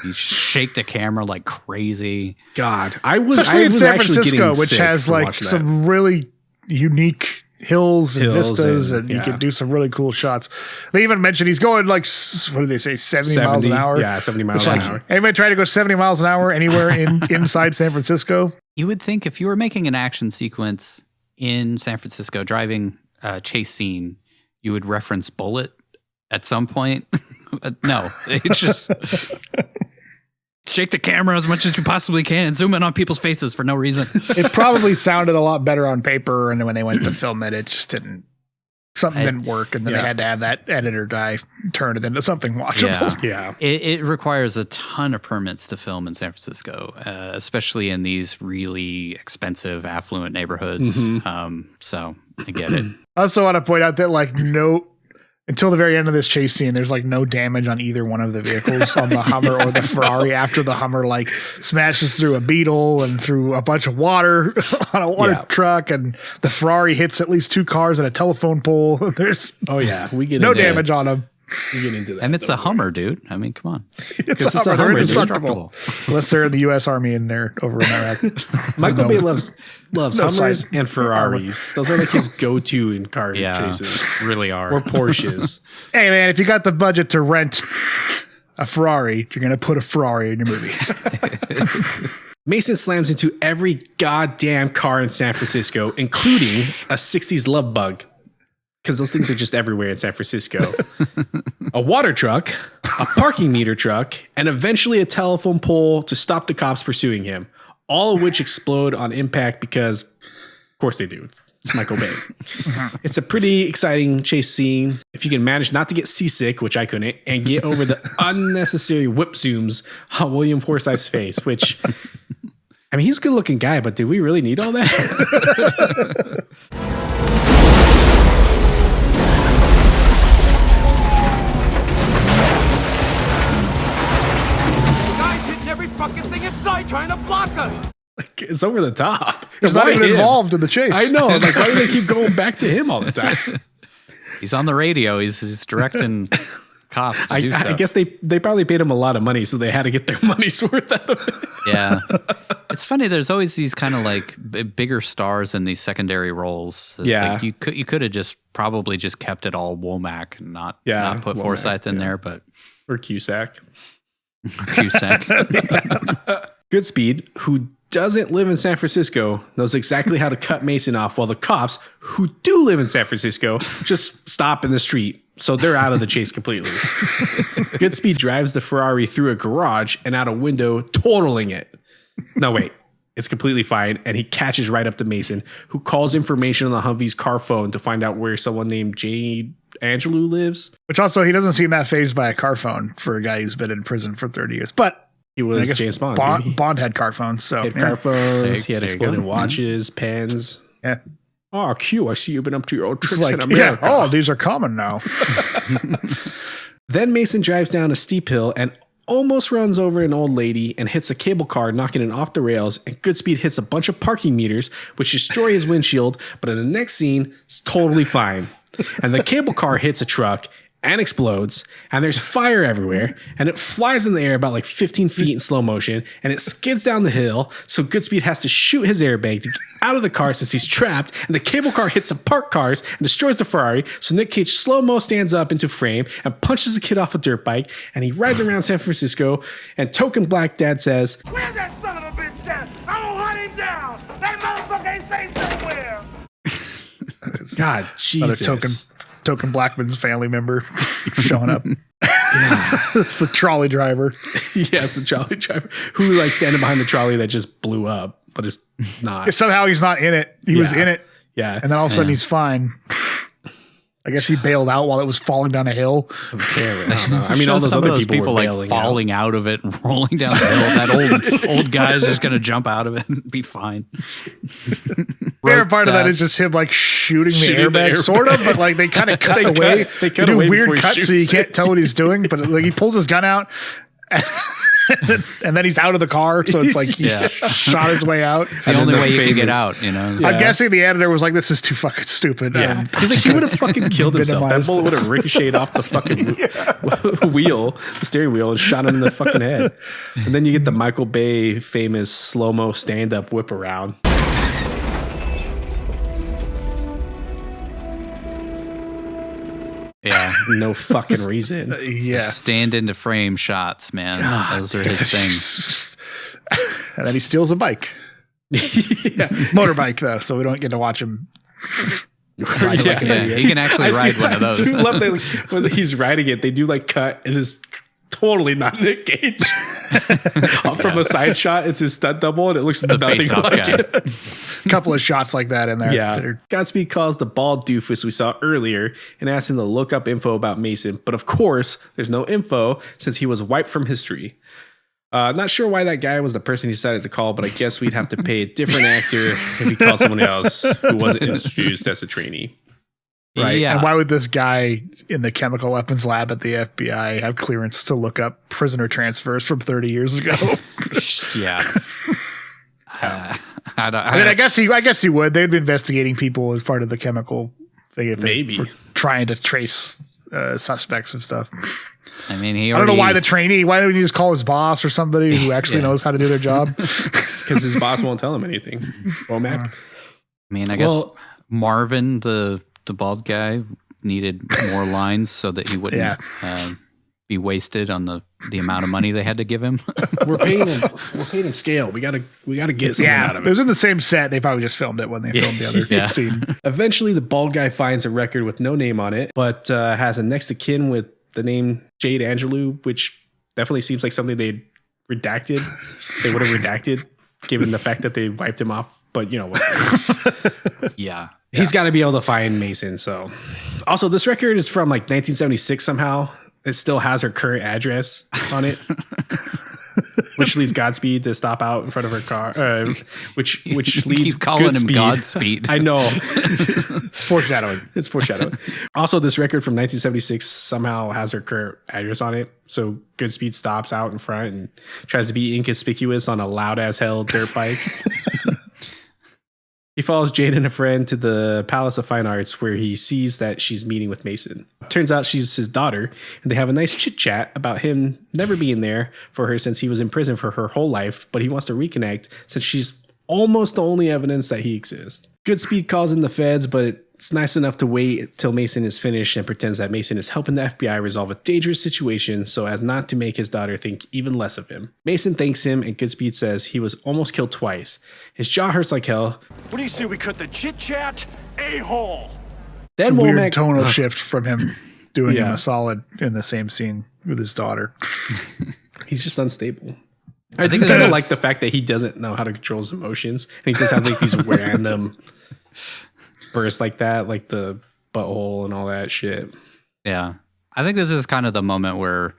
You shake the camera like crazy. God, I was especially in San actually Francisco, getting which sick has from like watching that. some really unique hills and vistas, and you yeah. can do some really cool shots. They even mentioned he's going like what do they say, 70 miles an hour? Yeah, 70 miles Which, an like, hour. anybody try to go 70 miles an hour anywhere inside San Francisco? You would think if you were making an action sequence in San Francisco, driving a chase scene, you would reference Bullet at some point. But no, it's just shake the camera as much as you possibly can. Zoom in on people's faces for no reason. It probably sounded a lot better on paper, and then when they went to film it, it just didn't. Something didn't work, and then they had to have that editor guy turn it into something watchable. Yeah. It requires a ton of permits to film in San Francisco, especially in these really expensive, affluent neighborhoods. So I get it. I also want to point out that until the very end of this chase scene, there's like no damage on either one of the vehicles on the Hummer or the Ferrari after the Hummer like smashes through a beetle and through a bunch of water on a water truck, and the Ferrari hits at least two cars and a telephone pole. There's We get no into damage on them. We get into that. And it's a Hummer, dude. I mean, come on. It's it's a They're Hummer, it's indestructible. Unless they're in the U.S. Army and they're over in Iraq. Michael Bay loves No Hummers sight. and Ferraris. Those are like his go-to in car Yeah, chases. really are. Or Porsches. Hey, man, if you got the budget to rent a Ferrari, you're going to put a Ferrari in your movie. Mason slams into every goddamn car in San Francisco, including a 60s love bug. Because those things are just everywhere in San Francisco. A water truck, a parking meter truck, and eventually a telephone pole to stop the cops pursuing him. All of which explode on impact because, of course they do. It's Michael Bay. It's a pretty exciting chase scene. If you can manage not to get seasick, which I couldn't, and get over the unnecessary whip zooms on William Forsythe's face, which, I mean, he's a good looking guy, but did we really need all that? Guy's hitting every fucking thing in sight trying to block us. It's over the top. He's Why not even him? involved in the chase. I know. Like, why do they keep going back to him all the time? He's on the radio. He's directing cops to do I stuff. guess they probably paid him a lot of money, so they had to get their money's worth out of it. Yeah. It's funny. There's always these kind of like bigger stars in these secondary roles. Yeah. Like you could have just probably just kept it all Womack and not put Womack, Forsythe in there, but Or Cusack. Cusack. Goodspeed, who doesn't live in San Francisco, knows exactly how to cut Mason off, while the cops, who do live in San Francisco, just stop in the street. So they're out of the chase completely. Goodspeed drives the Ferrari through a garage and out a window, totaling it. No, wait. It's completely fine. And he catches right up to Mason, who calls information on the Humvee's car phone to find out where someone named Jade Angelou lives. Which also, he doesn't seem that fazed by a car phone for a guy who's been in prison for 30 years. But He I was guess James Bond. dude. Bond had car phones. So He had car phones. He had There you go. exploded watches, pens. yeah. Oh, Q, I see you've been up to your old It's tricks in like, America. yeah, these are common now. Then Mason drives down a steep hill and almost runs over an old lady and hits a cable car, knocking it off the rails, and Goodspeed hits a bunch of parking meters, which destroy his windshield, but in the next scene, it's totally fine. And the cable car hits a truck and explodes, and there's fire everywhere, and it flies in the air about like 15 feet in slow motion, and it skids down the hill, so Goodspeed has to shoot his airbag to get out of the car since he's trapped, and the cable car hits some parked cars and destroys the Ferrari, so Nick Cage slow-mo stands up into frame and punches a kid off a dirt bike, and he rides around San Francisco, and token black dad says, "Where's that son of a bitch at? I'm gonna hunt him down. That motherfucker ain't safe somewhere." God, Jesus. Token Blackman's family member showing up. It's the trolley driver. Yes, the trolley driver who like standing behind the trolley that just blew up, but it's not. Somehow he's not in it. He was in it. Yeah. And then all of a sudden he's fine. I guess he bailed out while it was falling down a hill. I mean, all those other people were like falling out of it and rolling down the hill. That old guy's just going to jump out of it and be fine. Favorite part of that is just him like shooting the airbag, sort of, but like they kind of cut away. They do weird cuts so you can't tell what he's doing, but like he pulls his gun out. And then he's out of the car, so it's like he shot his way out. It's the only way you can get out, you know. I'm guessing the editor was like, "This is too fucking stupid." Yeah, he's like, he would have fucking killed himself. That bullet would have ricocheted off the fucking wheel, the steering wheel, and shot him in the fucking head. And then you get the Michael Bay famous slow mo stand up whip around. Yeah, no fucking reason. Stand into frame shots, man. Those are his things. And then he steals a bike. Motorbike though, so we don't get to watch him. He can actually ride one of those. I do love that when he's riding it, they do like cut. It is totally not Nick Cage. From a side shot, it's his stunt double, and it looks nothing like it. A couple of shots like that in there. Yeah. Godspeed calls the bald doofus we saw earlier and asks him to look up info about Mason. But of course, there's no info since he was wiped from history. Not sure why that guy was the person he decided to call, but I guess we'd have to pay a different actor if he called someone else who wasn't introduced as a trainee. Right. Yeah. And why would this guy in the chemical weapons lab at the FBI have clearance to look up prisoner transfers from 30 years ago? Yeah. I guess he would. They'd be investigating people as part of the chemical thing. If Maybe they were trying to trace suspects and stuff. I mean, I don't know why the trainee. Why don't you just call his boss or somebody who actually knows how to do their job? Because his boss won't tell him anything. Womack. I mean, I guess Marvin, the bald guy, needed more lines so that he wouldn't be wasted on the amount of money they had to give him. We're paying him scale. We gotta get something out of it. It was in the same set. They probably just filmed it when they filmed the other scene. Eventually, the bald guy finds a record with no name on it, but has a next of kin with the name Jade Angelou, which definitely seems like something they redacted. They would have redacted, given the fact that they wiped him off. But you know what? He's got to be able to find Mason. So, also, this record is from like 1976 somehow. It still has her current address on it, which leads Godspeed to stop out in front of her car. Which leads keep calling Goodspeed. him Godspeed. I know. It's foreshadowing. It's foreshadowing. Also, this record from 1976 somehow has her current address on it. So Goodspeed stops out in front and tries to be inconspicuous on a loud as hell dirt bike. He follows Jade and a friend to the Palace of Fine Arts where he sees that she's meeting with Mason. Turns out she's his daughter, and they have a nice chit chat about him never being there for her since he was in prison for her whole life, but he wants to reconnect since she's almost the only evidence that he exists. Goodspeed calls in the feds, but it's nice enough to wait till Mason is finished and pretends that Mason is helping the FBI resolve a dangerous situation so as not to make his daughter think even less of him. Mason thanks him, and Goodspeed says he was almost killed twice. His jaw hurts like hell. What do you say we cut the chit-chat? A-hole! Then Weird Womack tonal shift from him doing him a solid in the same scene with his daughter. He's just unstable. I think I like the fact that he doesn't know how to control his emotions, and he just have like these random bursts like that, like the butthole and all that shit. Yeah. I think this is kind of the moment where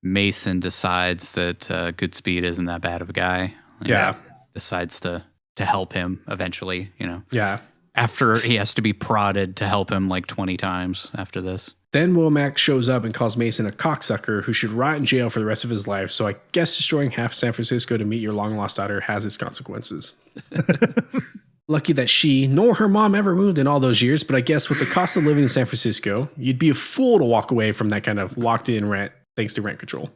Mason decides that Goodspeed isn't that bad of a guy. Yeah. Decides to help him eventually, you know. Yeah. After he has to be prodded to help him like 20 times after this. Then Womack shows up and calls Mason a cocksucker who should rot in jail for the rest of his life. So I guess destroying half San Francisco to meet your long-lost daughter has its consequences. Lucky that she nor her mom ever moved in all those years, but I guess with the cost of living in San Francisco, you'd be a fool to walk away from that kind of locked-in rent thanks to rent control.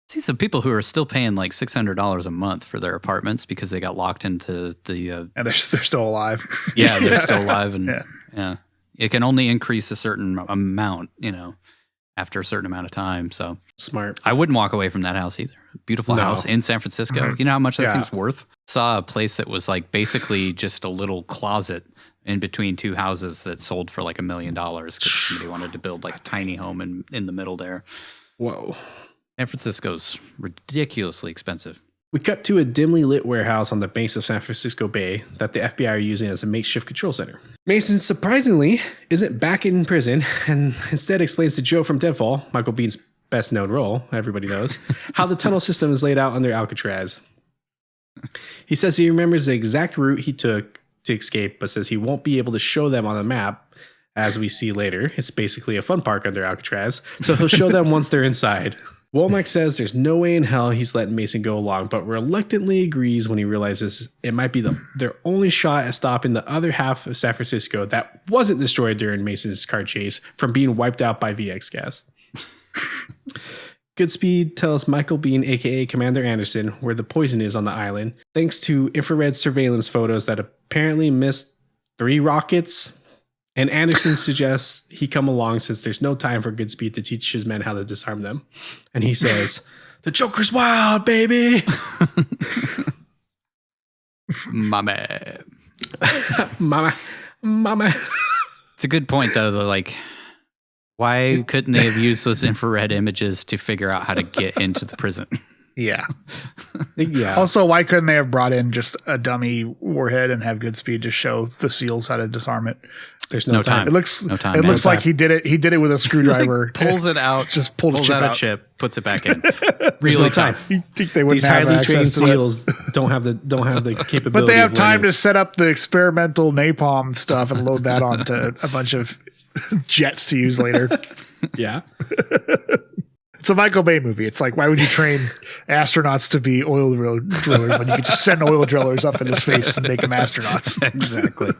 See some people who are still paying like $600 a month for their apartments because they got locked into the... and they're still alive. Yeah, they're still alive. And yeah. It can only increase a certain amount, after a certain amount of time. So smart. I wouldn't walk away from that house either. Beautiful house in San Francisco. Mm-hmm. You know how much that thing's worth? Saw a place that was like basically just a little closet in between two houses that sold for like $1 million because somebody wanted to build like a tiny home in the middle there. Whoa. San Francisco's ridiculously expensive. We cut to a dimly lit warehouse on the banks of San Francisco Bay that the FBI are using as a makeshift control center. Mason, surprisingly, isn't back in prison and instead explains to Joe from Deadfall, Michael Bihn's best known role, everybody knows, how the tunnel system is laid out under Alcatraz. He says he remembers the exact route he took to escape, but says he won't be able to show them on the map, as we see later. It's basically a fun park under Alcatraz, so he'll show them once they're inside. Womack says there's no way in hell he's letting Mason go along, but reluctantly agrees when he realizes it might be their only shot at stopping the other half of San Francisco that wasn't destroyed during Mason's car chase from being wiped out by VX gas. Goodspeed tells Michael Biehn, aka Commander Anderson, where the poison is on the island, thanks to infrared surveillance photos that apparently missed 3 rockets. And Anderson suggests he come along since there's no time for Goodspeed to teach his men how to disarm them. And he says, "The Joker's wild, baby." Mama. Mama. It's a good point, though. They're like, why couldn't they have used those infrared images to figure out how to get into the prison? Yeah. Yeah. Also, why couldn't they have brought in just a dummy warhead and have Goodspeed just show the SEALs how to disarm it? There's no time. It looks no time. It looks like he did it. He did it with a screwdriver. Pulls it out. Just pulls out out a chip. Puts it back in. Really time. You think they wouldn't These have highly trained access to it? SEALs don't have the capability. But they have of time learning. to set up the experimental napalm stuff and load that onto a bunch of jets to use later. Yeah. It's a Michael Bay movie. It's like, why would you train astronauts to be oil drillers when you could just send oil drillers up in his face and make them astronauts? Exactly.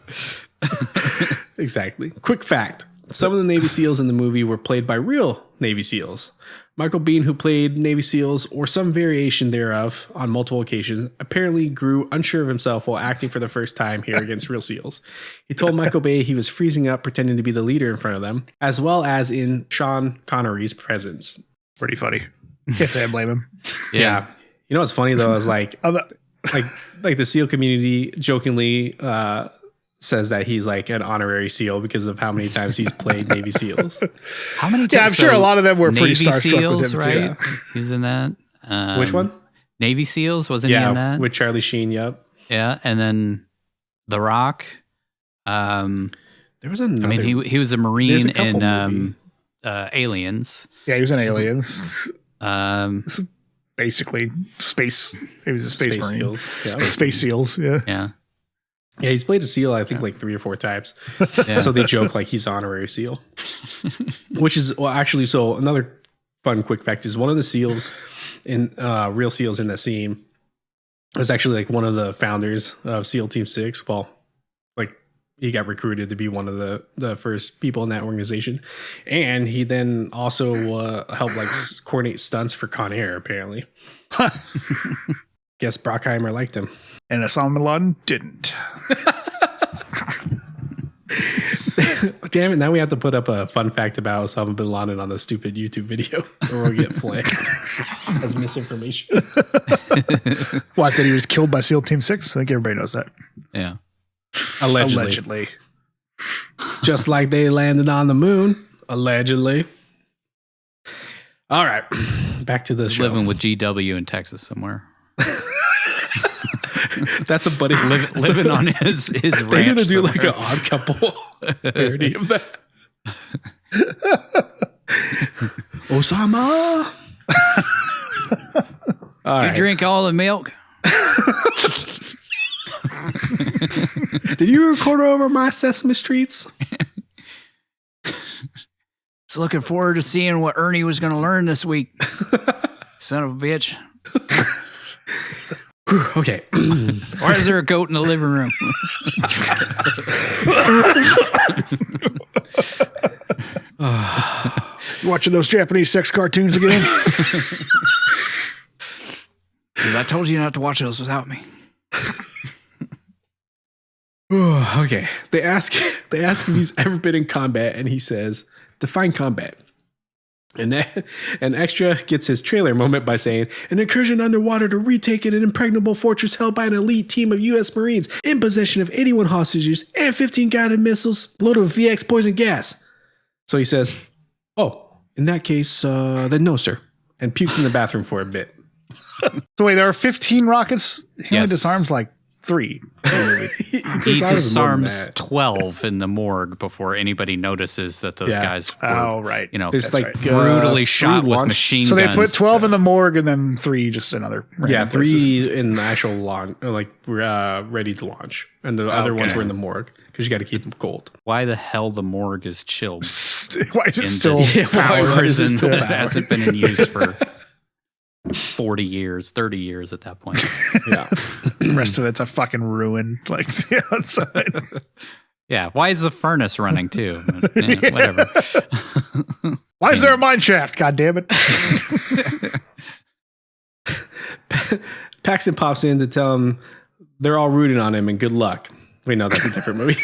Exactly. Quick fact. Some of the Navy SEALs in the movie were played by real Navy SEAls. Michael Biehn, who played Navy SEALs or some variation thereof on multiple occasions, apparently grew unsure of himself while acting for the first time here against real SEAls. He told Michael Bay he was freezing up pretending to be the leader in front of them, as well as in Sean Connery's presence. Pretty funny. Can't say I blame him. Yeah. You know what's funny though is like the SEAL community jokingly says that he's like an honorary SEAL because of how many times he's played Navy SEAls. How many times? Yeah, I'm sure a lot of them were pretty Navy starstruck SEAls, with him right? too. He was in that. Which one? Navy SEAls, wasn't he in that? With Charlie Sheen. Yep. Yeah, and then The Rock. There was another. I mean, he was a Marine in movie. Aliens. Yeah, he was in Aliens. Basically, space. He was a space marine. SEAls. Yeah. Space SEAls. Yeah. Yeah. Yeah, he's played a SEAL, I think, like 3 or 4 times. Yeah. So they joke like he's honorary SEAL. Which is, well, actually, so another fun quick fact is one of the SEAls in real SEAls in that scene was actually like one of the founders of SEAL Team 6. Well, like he got recruited to be one of the first people in that organization. And he then also helped like coordinate stunts for Con Air, apparently. Guess Brockheimer liked him. And Osama bin Laden didn't. Damn it, now we have to put up a fun fact about Osama bin Laden on the stupid YouTube video or we'll get flagged as misinformation. What, that he was killed by SEAL Team 6? I think everybody knows that. Yeah. Allegedly. Just like they landed on the moon. Allegedly. All right. Back to the show. Living with GW in Texas somewhere. That's a buddy Living on his ranch. They're going to do like somewhere. an Odd Couple parody of that. Osama. All You right. drink all the milk? Did you record over my Sesame Streets? was looking forward to seeing what Ernie was going to learn this week. Son of a bitch. Okay. Why is there a goat in the living room? You watching those Japanese sex cartoons again? Because I told you not to watch those without me. Okay. They ask if he's ever been in combat, and he says, define combat. And an extra gets his trailer moment by saying, an incursion underwater to retake an impregnable fortress held by an elite team of U.S. Marines in possession of 81 hostages and 15 guided missiles loaded with VX poison gas. So he says, oh, in that case, then no, sir. And pukes in the bathroom for a bit. So wait, there are 15 rockets? He only disarms like 3. He disarms 12 in the morgue before anybody notices that those guys were, right. you know, There's like brutally shot with machine so guns. So they put 12 in the morgue and then 3 just another. Yeah, 3 places. in the actual launch, like ready to launch. And the other ones were in the morgue because you got to keep them cold. Why the hell the morgue is chilled? Why is it still power? is it still It power? hasn't been in use for 40 years, 30 years at that point. Yeah. The rest of it's a fucking ruin. Like the outside. Yeah. Why is the furnace running too? Yeah, whatever. Why is there a mine shaft? God damn it. Paxton pops in to tell him they're all rooting on him and good luck. Wait, no, that's a different movie.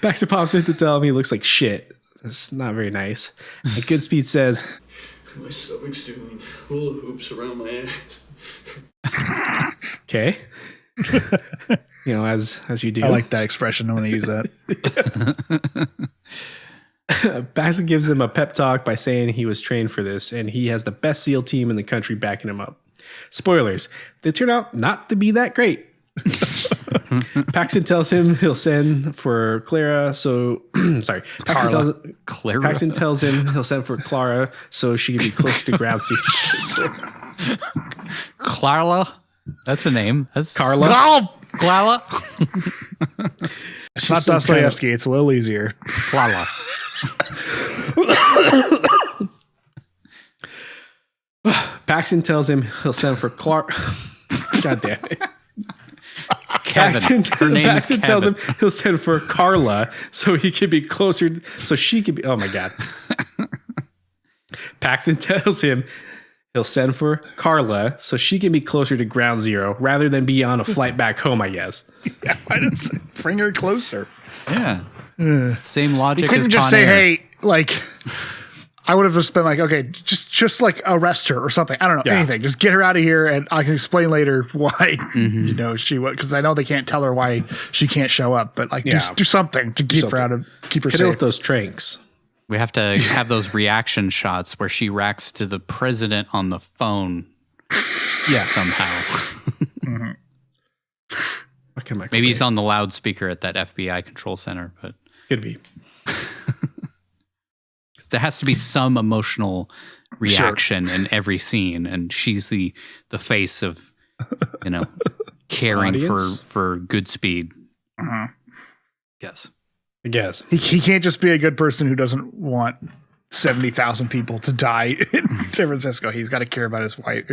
Paxton pops in to tell him he looks like shit. It's not very nice. And Goodspeed says, My stomach's doing hula hoops around my ass. okay. You know, as you do. I like that expression. I want to use that. Paxton gives him a pep talk by saying he was trained for this and he has the best SEAL team in the country backing him up. Spoilers, they turn out not to be that great. Paxton tells him he'll send for Clara, so sorry. Paxton tells him he'll send for Clara so she can be closer to ground zero. Clara? That's a name. That's Carla. Clara? It's not Dostoevsky. It's a little easier. Clara. Paxton tells him he'll send for Clark. God damn it. Kevin. Her name Paxton is Kevin. tells him he'll send for Carla so he can be closer, so she can be. Oh my God. Paxton tells him he'll send for Carla so she can be closer to ground zero rather than be on a flight back home, I guess. Yeah, why didn't it bring her closer? Yeah. Same logic. You couldn't as just Con say, Air. hey, like, I would have just been like, okay, just like arrest her or something. I don't know, anything. Just get her out of here, and I can explain later why you know she was, because I know they can't tell her why she can't show up. But like, do something to keep her out of keep her Hit safe. her with those tranks. We have to have those reaction shots where she reacts to the president on the phone. Yeah, somehow. Maybe he's on the loudspeaker at that FBI control center, but could be. There has to be some emotional reaction in every scene, and she's the face of, you know, caring for Goodspeed. Yes. I guess. He can't just be a good person who doesn't want 70,000 people to die in San Francisco. He's got to care about his wife,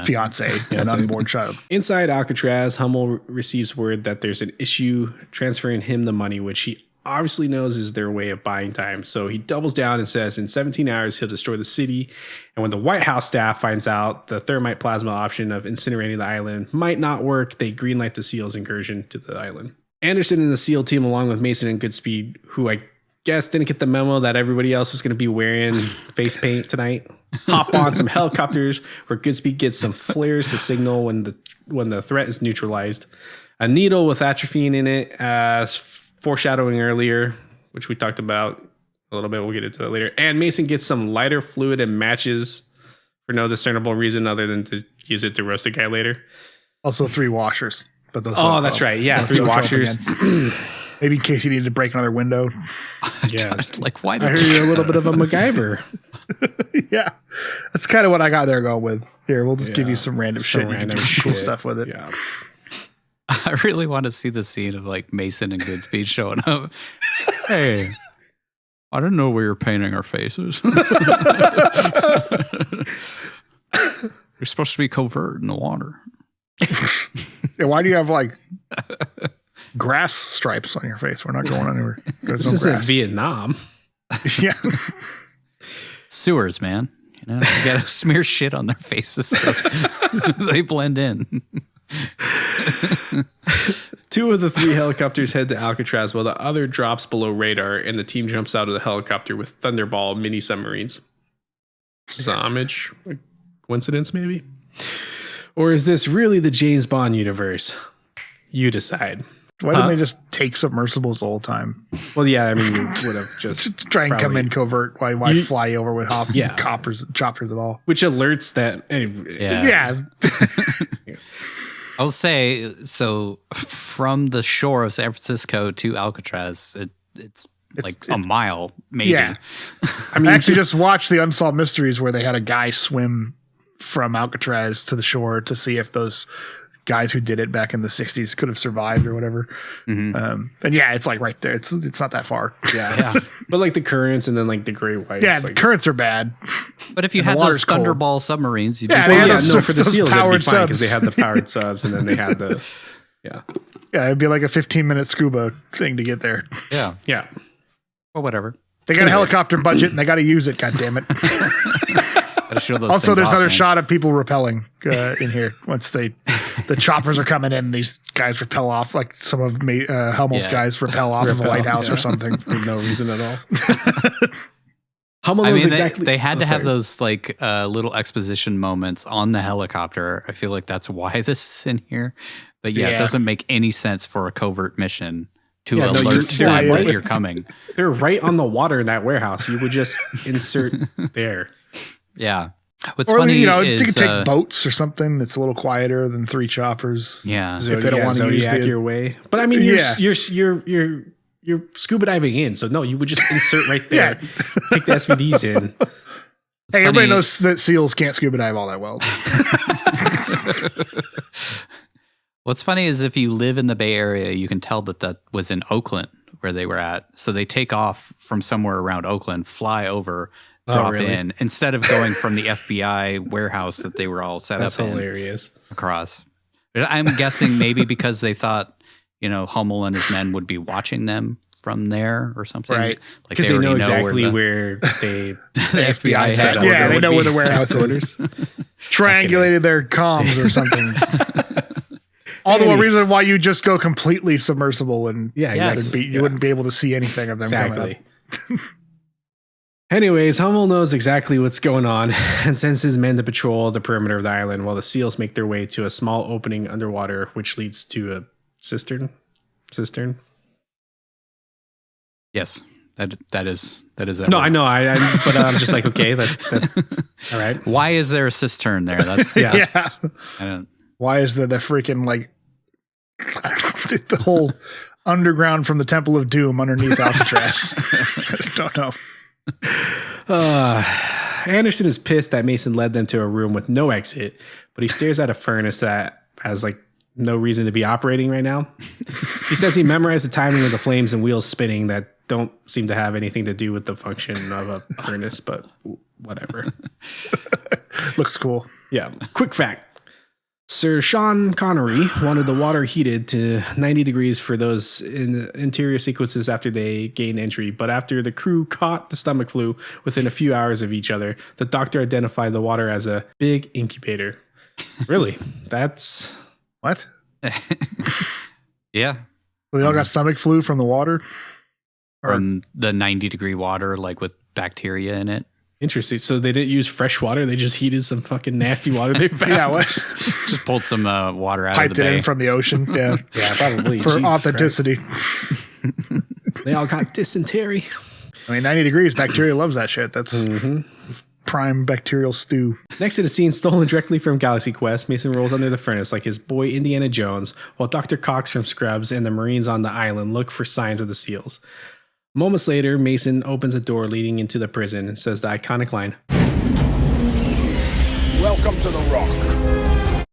fiance, and unborn child. Inside Alcatraz, Hummel receives word that there's an issue transferring him the money, which he obviously knows is their way of buying time. So he doubles down and says in 17 hours, he'll destroy the city. And when the White House staff finds out the thermite plasma option of incinerating the island might not work, they greenlight the SEALs' incursion to the island. Anderson and the SEAL team, along with Mason and Goodspeed, who I guess didn't get the memo that everybody else was going to be wearing face paint tonight, hop on some helicopters where Goodspeed gets some flares to signal when the threat is neutralized. A needle with atropine in it, as foreshadowing earlier, which we talked about a little bit. We'll get into that later. And Mason gets some lighter fluid and matches for no discernible reason other than to use it to roast a guy later. Also 3 washers. But those that's right. Yeah, 3 washers. Maybe in case he needed to break another window. Yeah. Like, why I heard you're a little bit of a MacGyver. Yeah. That's kind of what I got there going with. Here, we'll just give you some random shit. You can do some cool stuff with it. Yeah. I really want to see the scene of like Mason and Goodspeed showing up. Hey, I didn't know we were painting our faces. You're supposed to be covert in the water. Yeah, why do you have like grass stripes on your face? We're not going anywhere. This isn't Vietnam. Yeah. Sewers, man. You know, you gotta smear shit on their faces so they blend in. 2 of the 3 helicopters head to Alcatraz while the other drops below radar, and the team jumps out of the helicopter with Thunderball mini submarines. Is this a homage? A coincidence, maybe? Or is this really the James Bond universe? You decide. Why didn't they just take submersibles the whole time? Well, yeah, I mean, you would have just try and come in covert. Why fly over with choppers at all? Which alerts that. Anyway, yeah. I'll say, so from the shore of San Francisco to Alcatraz, it's a mile, maybe. Yeah. I mean, I actually just watched the Unsolved Mysteries where they had a guy swim from Alcatraz to the shore to see if those guys who did it back in the 60s could have survived or whatever. Mm-hmm. And yeah, it's like right there. It's not that far. Yeah. But like the currents and then like the great whites. Yeah, the currents are bad. But if you had those Thunderball submarines, you'd for the SEALs, that'd be fine because they had the powered subs and then they had the, Yeah, it'd be like a 15-minute scuba thing to get there. Yeah. Well, whatever. They got a helicopter budget and they got to use it, goddammit. Also, there's another shot of people rappelling in here. Once the choppers are coming in, these guys rappel off, like some of Hummel's guys rappel off of a lighthouse or something for no reason at all. Hummel knows exactly. They had to have those like little exposition moments on the helicopter. I feel like that's why this is in here. But it doesn't make any sense for a covert mission to alert them that you're coming. They're right on the water in that warehouse. You would just insert there. Yeah. What's funny is you could take boats or something that's a little quieter than 3 choppers. Yeah. If they don't want to use your way. But I mean, you're scuba diving in, so no, you would just insert right there. Take the SVDs in. Hey, everybody knows that SEALs can't scuba dive all that well. What's funny is if you live in the Bay Area, you can tell that was in Oakland where they were at. So they take off from somewhere around Oakland, fly over, drop in, instead of going from the FBI warehouse that they were all set up in. That's hilarious. Across. But I'm guessing maybe because they thought, Hummel and his men would be watching them from there or something. Right. Because they know exactly where the FBI set up. Yeah, they know where the warehouse is. Triangulated their comms or something. All the more reason why you just go completely submersible and you wouldn't be able to see anything of them coming up. Anyways, Hummel knows exactly what's going on and sends his men to patrol the perimeter of the island while the SEALs make their way to a small opening underwater, which leads to a cistern. Yes, that is it. No, I know. But I'm just like, okay, that's all right. Why is there a cistern there? That's why is there the freaking like the whole underground from the Temple of Doom underneath Alcatraz? I don't know. Anderson is pissed that Mason led them to a room with no exit, but he stares at a furnace that has like no reason to be operating right now. He says he memorized the timing of the flames and wheels spinning that don't seem to have anything to do with the function of a furnace, but whatever. Looks cool. Yeah. Quick fact. Sir Sean Connery wanted the water heated to 90 degrees for those interior sequences after they gained entry, but after the crew caught the stomach flu within a few hours of each other, the doctor identified the water as a big incubator. Really? That's... What? Yeah. They all got stomach flu from the water? From the 90-degree water, like with bacteria in it. Interesting. So they didn't use fresh water. They just heated some fucking nasty water they found. Yeah, what? Just pulled some water out Piped of the bay. It in from the ocean. Yeah, yeah, probably. For Jesus authenticity. They all got dysentery. I mean, 90 degrees, bacteria loves that shit. That's prime bacterial stew. Next to the scene stolen directly from Galaxy Quest, Mason rolls under the furnace like his boy Indiana Jones, while Dr. Cox from Scrubs and the Marines on the island look for signs of the SEALs. Moments later, Mason opens a door leading into the prison and says the iconic line, "Welcome to the Rock."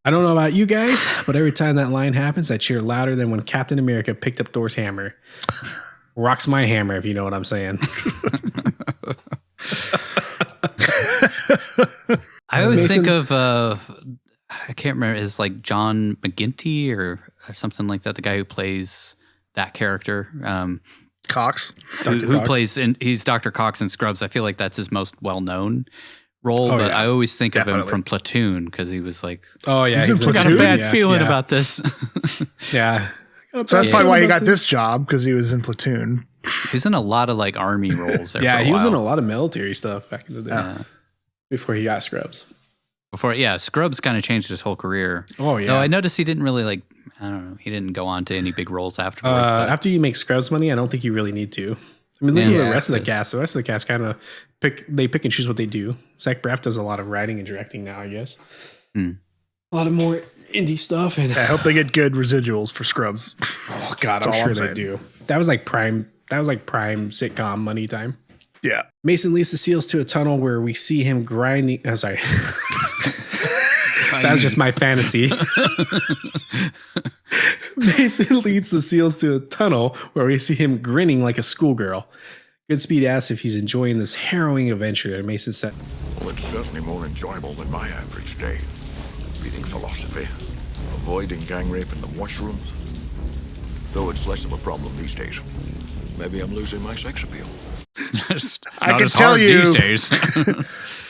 I don't know about you guys, but every time that line happens, I cheer louder than when Captain America picked up Thor's hammer. Rocks my hammer, if you know what I'm saying. I always think of I can't remember, is like John McGinty or something like that, the guy who plays that character. Cox. Who plays he's Dr. Cox in Scrubs. I feel like that's his most well-known role, but I always think of him from Platoon because he was like, oh yeah, he's in got a bad feeling about this. Yeah. So that's probably why he got this job, because he was in Platoon. He's in a lot of like army roles there. Yeah, for a he was while. in a lot of military stuff back in the day before he got Scrubs. Scrubs kind of changed his whole career. Oh yeah. Though I noticed he didn't really like, I don't know, he didn't go on to any big roles afterwards. After you make Scrubs money, I don't think you really need to. I mean, look at the rest of the cast. The rest of the cast kind of pick and choose what they do. Zach Braff does a lot of writing and directing now, I guess. A lot of more indie stuff. And I hope they get good residuals for Scrubs. Oh God, I'm sure they do. That was like prime sitcom money time. Yeah. Mason leads the SEALs to a tunnel where we see him grinding. I'm sorry. That was just my fantasy. Mason leads the SEALs to a tunnel where we see him grinning like a schoolgirl. Goodspeed asks if he's enjoying this harrowing adventure, and Mason said, "Well, it's certainly more enjoyable than my average day. Reading philosophy, avoiding gang rape in the washrooms. Though it's less of a problem these days. Maybe I'm losing my sex appeal." I can tell you, these days.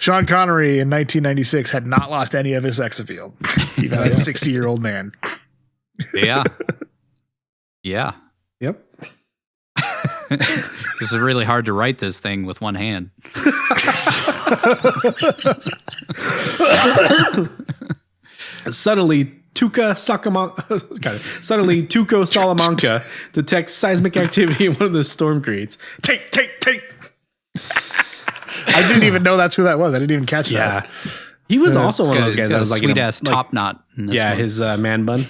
Sean Connery in 1996 had not lost any of his sex appeal, even as a 60-year-old man. Yeah. Yeah. Yep. This is really hard to write this thing with one hand. Suddenly, Tuco Salamanca detects seismic activity in one of the storm grates. Take. I didn't even know that's who that was. I didn't even catch that. He was also one of those guys that was like sweet ass top knot. In this one. His man bun.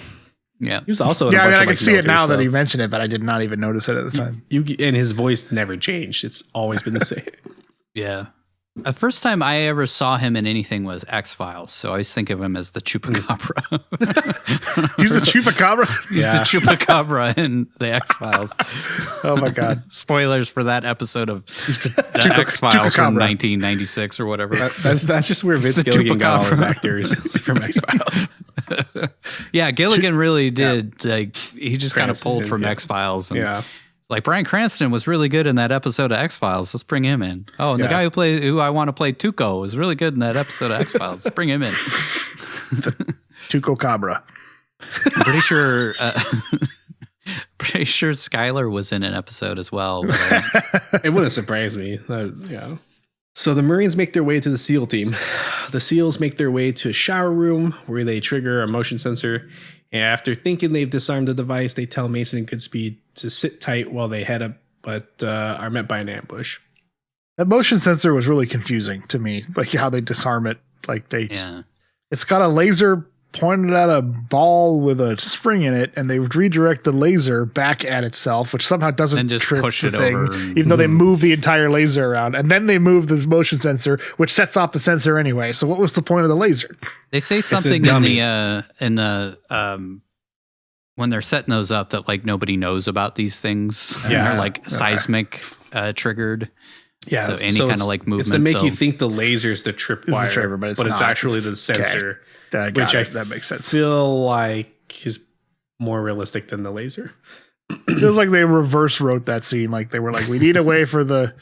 Yeah, he was also. Yeah, I mean, I can see it now that he mentioned it, but I did not even notice it at the time. And his voice never changed. It's always been the same. Yeah. The first time I ever saw him in anything was X-Files, so I always think of him as the Chupacabra. He's the Chupacabra? He's the Chupacabra in the X-Files. Oh my God. Spoilers for that episode of the X-Files from 1996 or whatever. That's just where Vince Gilligan got all his actors from X-Files. Yeah, Gilligan really did. Like, he just kind of pulled from X-Files. And, like, Bryan Cranston was really good in that episode of X-Files. Let's bring him in. Oh, and the guy who I want to play Tuco was really good in that episode of X-Files. Let's bring him in. Tuco Cabra. I'm pretty sure Skylar was in an episode as well. But, it wouldn't surprise me. So the Marines make their way to the SEAL team. The SEALs make their way to a shower room where they trigger a motion sensor. And after thinking they've disarmed the device, they tell Mason and Goodspeed to sit tight while they head up, but are met by an ambush. That motion sensor was really confusing to me, like how they disarm it. Like it's got a laser pointed at a ball with a spring in it, and they redirect the laser back at itself, which somehow doesn't just trip push the it thing, over even though they move the entire laser around, and then they move the motion sensor, which sets off the sensor anyway. So what was the point of the laser? They say something in the when they're setting those up that like nobody knows about these things. Yeah, they're like seismic triggered. Yeah, so any kind of like movement. It's to make you think the laser's the tripwire, but it's actually the sensor. Okay. Which that makes sense. Feel like is more realistic than the laser. It feels like they reverse wrote that scene. Like they were like, we need a way for the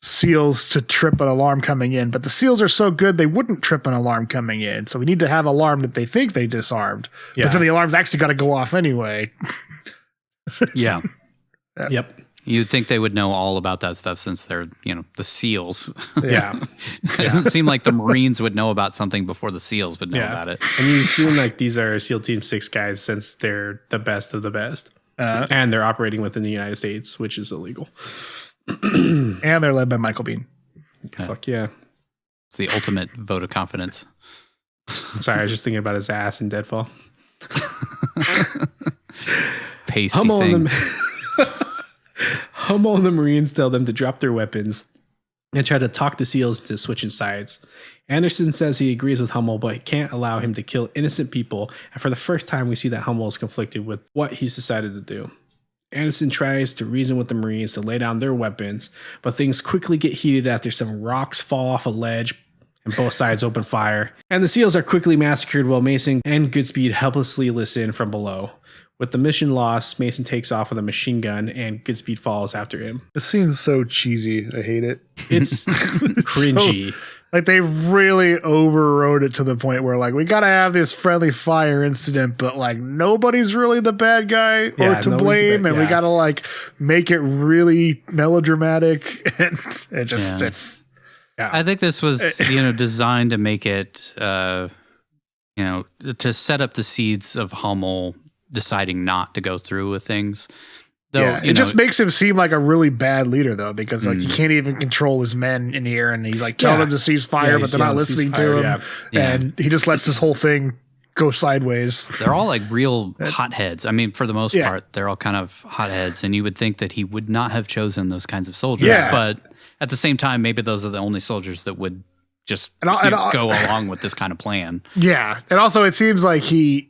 SEALs to trip an alarm coming in, but the SEALs are so good they wouldn't trip an alarm coming in. So we need to have an alarm that they think they disarmed, but then the alarm's actually got to go off anyway. Yeah. Yep. You'd think they would know all about that stuff since they're, the SEAls. Yeah. It doesn't seem like the Marines would know about something before the SEAls would know about it. And you assume like these are SEAL Team 6 guys since they're the best of the best. And they're operating within the United States, which is illegal. And they're led by Michael Biehn. Fuck yeah. It's the ultimate vote of confidence. Sorry, I was just thinking about his ass in Deadfall. Pasty thing. Hummel and the Marines tell them to drop their weapons and try to talk the SEALs to switching sides. Anderson says he agrees with Hummel, but can't allow him to kill innocent people. And for the first time, we see that Hummel is conflicted with what he's decided to do. Anderson tries to reason with the Marines to lay down their weapons, but things quickly get heated after some rocks fall off a ledge and both sides open fire. And the SEALs are quickly massacred while Mason and Goodspeed helplessly listen from below. With the mission lost, Mason takes off with a machine gun and Goodspeed follows after him. The scene's so cheesy. I hate it. It's cringy. So, like, they really overrode it to the point where, like, we got to have this friendly fire incident, but, like, nobody's really the bad guy or to blame. And we got to, like, make it really melodramatic. And it just, it's... Yeah. I think this was, designed to make it, to set up the seeds of Hummel deciding not to go through with things. Though, it just makes him seem like a really bad leader, though, because like he can't even control his men in here, and he's like telling them to cease fire, but they're not listening to him, and he just lets this whole thing go sideways. They're all like real hotheads. I mean, for the most part, they're all kind of hotheads, and you would think that he would not have chosen those kinds of soldiers, but at the same time, maybe those are the only soldiers that would just go along with this kind of plan. Yeah, and also it seems like he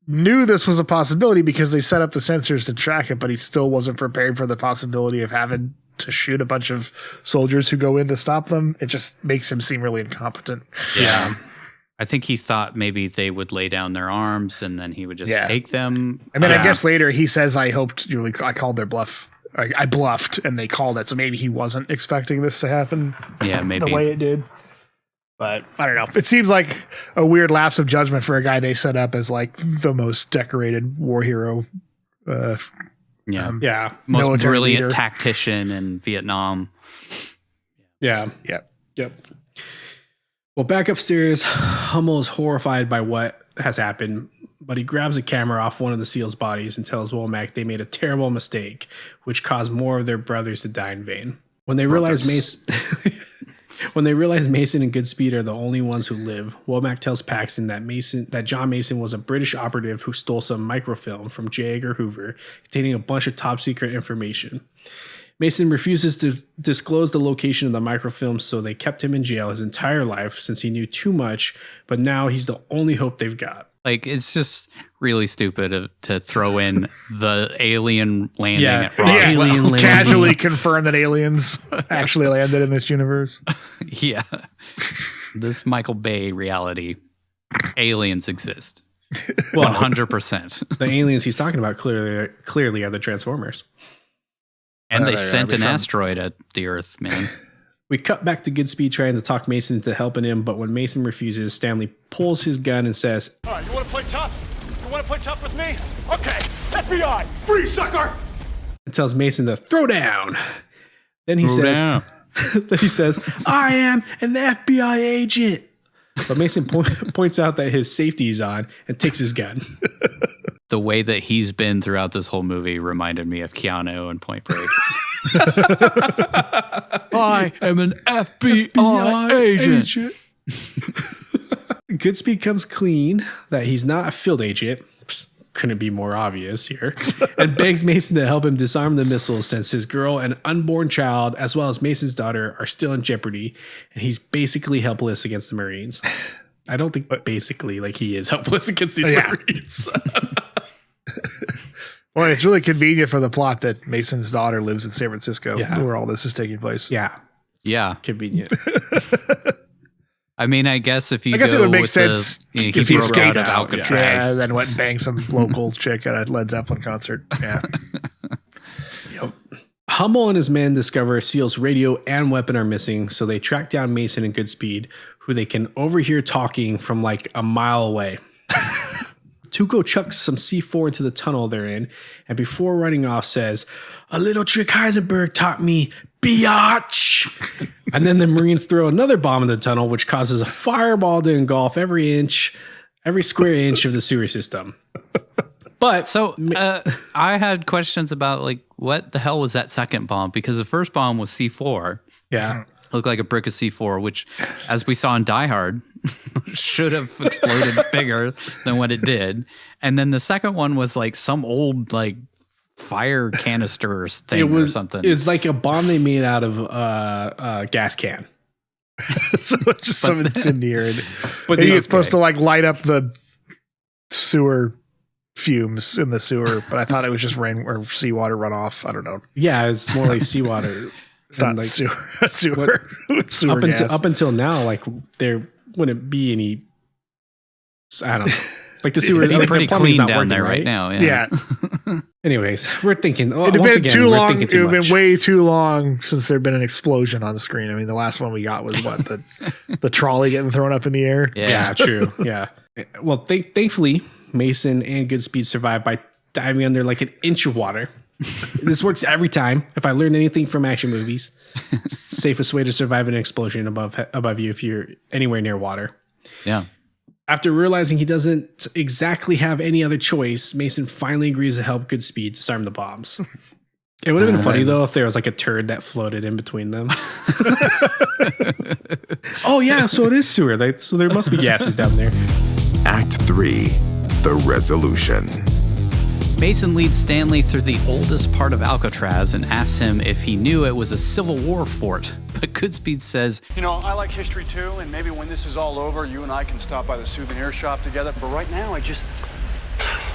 knew this was a possibility because they set up the sensors to track it, but he still wasn't prepared for the possibility of having to shoot a bunch of soldiers who go in to stop them. It just makes him seem really incompetent. Yeah. I think he thought maybe they would lay down their arms and then he would just take them. I mean, I guess later he says, I called their bluff. I bluffed and they called it. So maybe he wasn't expecting this to happen. Yeah, maybe the way it did. But I don't know. It seems like a weird lapse of judgment for a guy they set up as like the most decorated war hero. Most military brilliant leader. Tactician in Vietnam. Yep. Well, back upstairs, Hummel is horrified by what has happened, but he grabs a camera off one of the SEALs' bodies and tells Womack they made a terrible mistake, which caused more of their brothers to die in vain. When they realize Mason and Goodspeed are the only ones who live, Womack tells Paxton that John Mason was a British operative who stole some microfilm from J. Edgar Hoover containing a bunch of top secret information. Mason refuses to disclose the location of the microfilm, so they kept him in jail his entire life since he knew too much, but now he's the only hope they've got. Like, it's just really stupid to throw in the alien landing at Roswell. Casually confirm that aliens actually landed in this universe. Yeah. This Michael Bay reality. Aliens exist. Well, 100%. The aliens he's talking about clearly are the Transformers. And they sent an asteroid at the Earth, man. We cut back to Goodspeed trying to talk Mason into helping him, but when Mason refuses, Stanley pulls his gun and says, All right, you want to play tough? You want to play tough with me? Okay, FBI, free sucker! And tells Mason to throw down. Then he says, I am an FBI agent. But Mason points out that his safety is on and takes his gun. The way that he's been throughout this whole movie reminded me of Keanu in Point Break. I am an FBI agent. Goodspeed comes clean that he's not a field agent. Couldn't be more obvious here. And begs Mason to help him disarm the missiles since his girl and unborn child, as well as Mason's daughter, are still in jeopardy. And he's basically helpless against the Marines. I don't think basically like he is helpless against these Marines. Well, it's really convenient for the plot that Mason's daughter lives in San Francisco, where all this is taking place. Yeah. Convenient. I mean, I guess if you it would make sense if he escaped out of Alcatraz, and then went and banged some local chick at a Led Zeppelin concert. Yeah. Yep. Hummel and his men discover SEAL's radio and weapon are missing, so they track down Mason and Goodspeed, who they can overhear talking from like a mile away. Tuco chucks some C4 into the tunnel they're in, and before running off says, "A little trick Heisenberg taught me, biatch." And then the Marines throw another bomb in the tunnel, which causes a fireball to engulf every square inch of the sewer system. But so I had questions about like what the hell was that second bomb? Because the first bomb was C4. Yeah. Looked like a brick of C4, which, as we saw in Die Hard, should have exploded bigger than what it did. And then the second one was like some old like fire canister thing or something. It's like a bomb they made out of a gas can. So it's just some incendiary. But it's supposed to like light up the sewer fumes in the sewer, but I thought it was just rain or seawater runoff. I don't know. Yeah, it's more like seawater. It's not like sewer. Up until now, like there wouldn't be any. I don't know. Like the sewer, It'd be like pretty the plumbing's clean not down working, there right right now. Yeah. Anyways, we're thinking. It'd Once been again, too we're long. thinking It too would much. been way too long since there'd been an explosion on the screen. I mean, the last one we got was what the trolley getting thrown up in the air. Yeah, true. Yeah. Well, thankfully, Mason and Goodspeed survived by diving under like an inch of water. This works every time. If I learned anything from action movies, it's the safest way to survive an explosion above you if you're anywhere near water. Yeah. After realizing he doesn't exactly have any other choice, Mason finally agrees to help Goodspeed disarm the bombs. It would have been funny though if there was like a turd that floated in between them. Oh yeah, so it is sewer. So there must be gases down there. Act 3, The Resolution. Mason leads Stanley through the oldest part of Alcatraz and asks him if he knew it was a Civil War fort. But Goodspeed says, You know, I like history too, and maybe when this is all over, you and I can stop by the souvenir shop together. But right now, I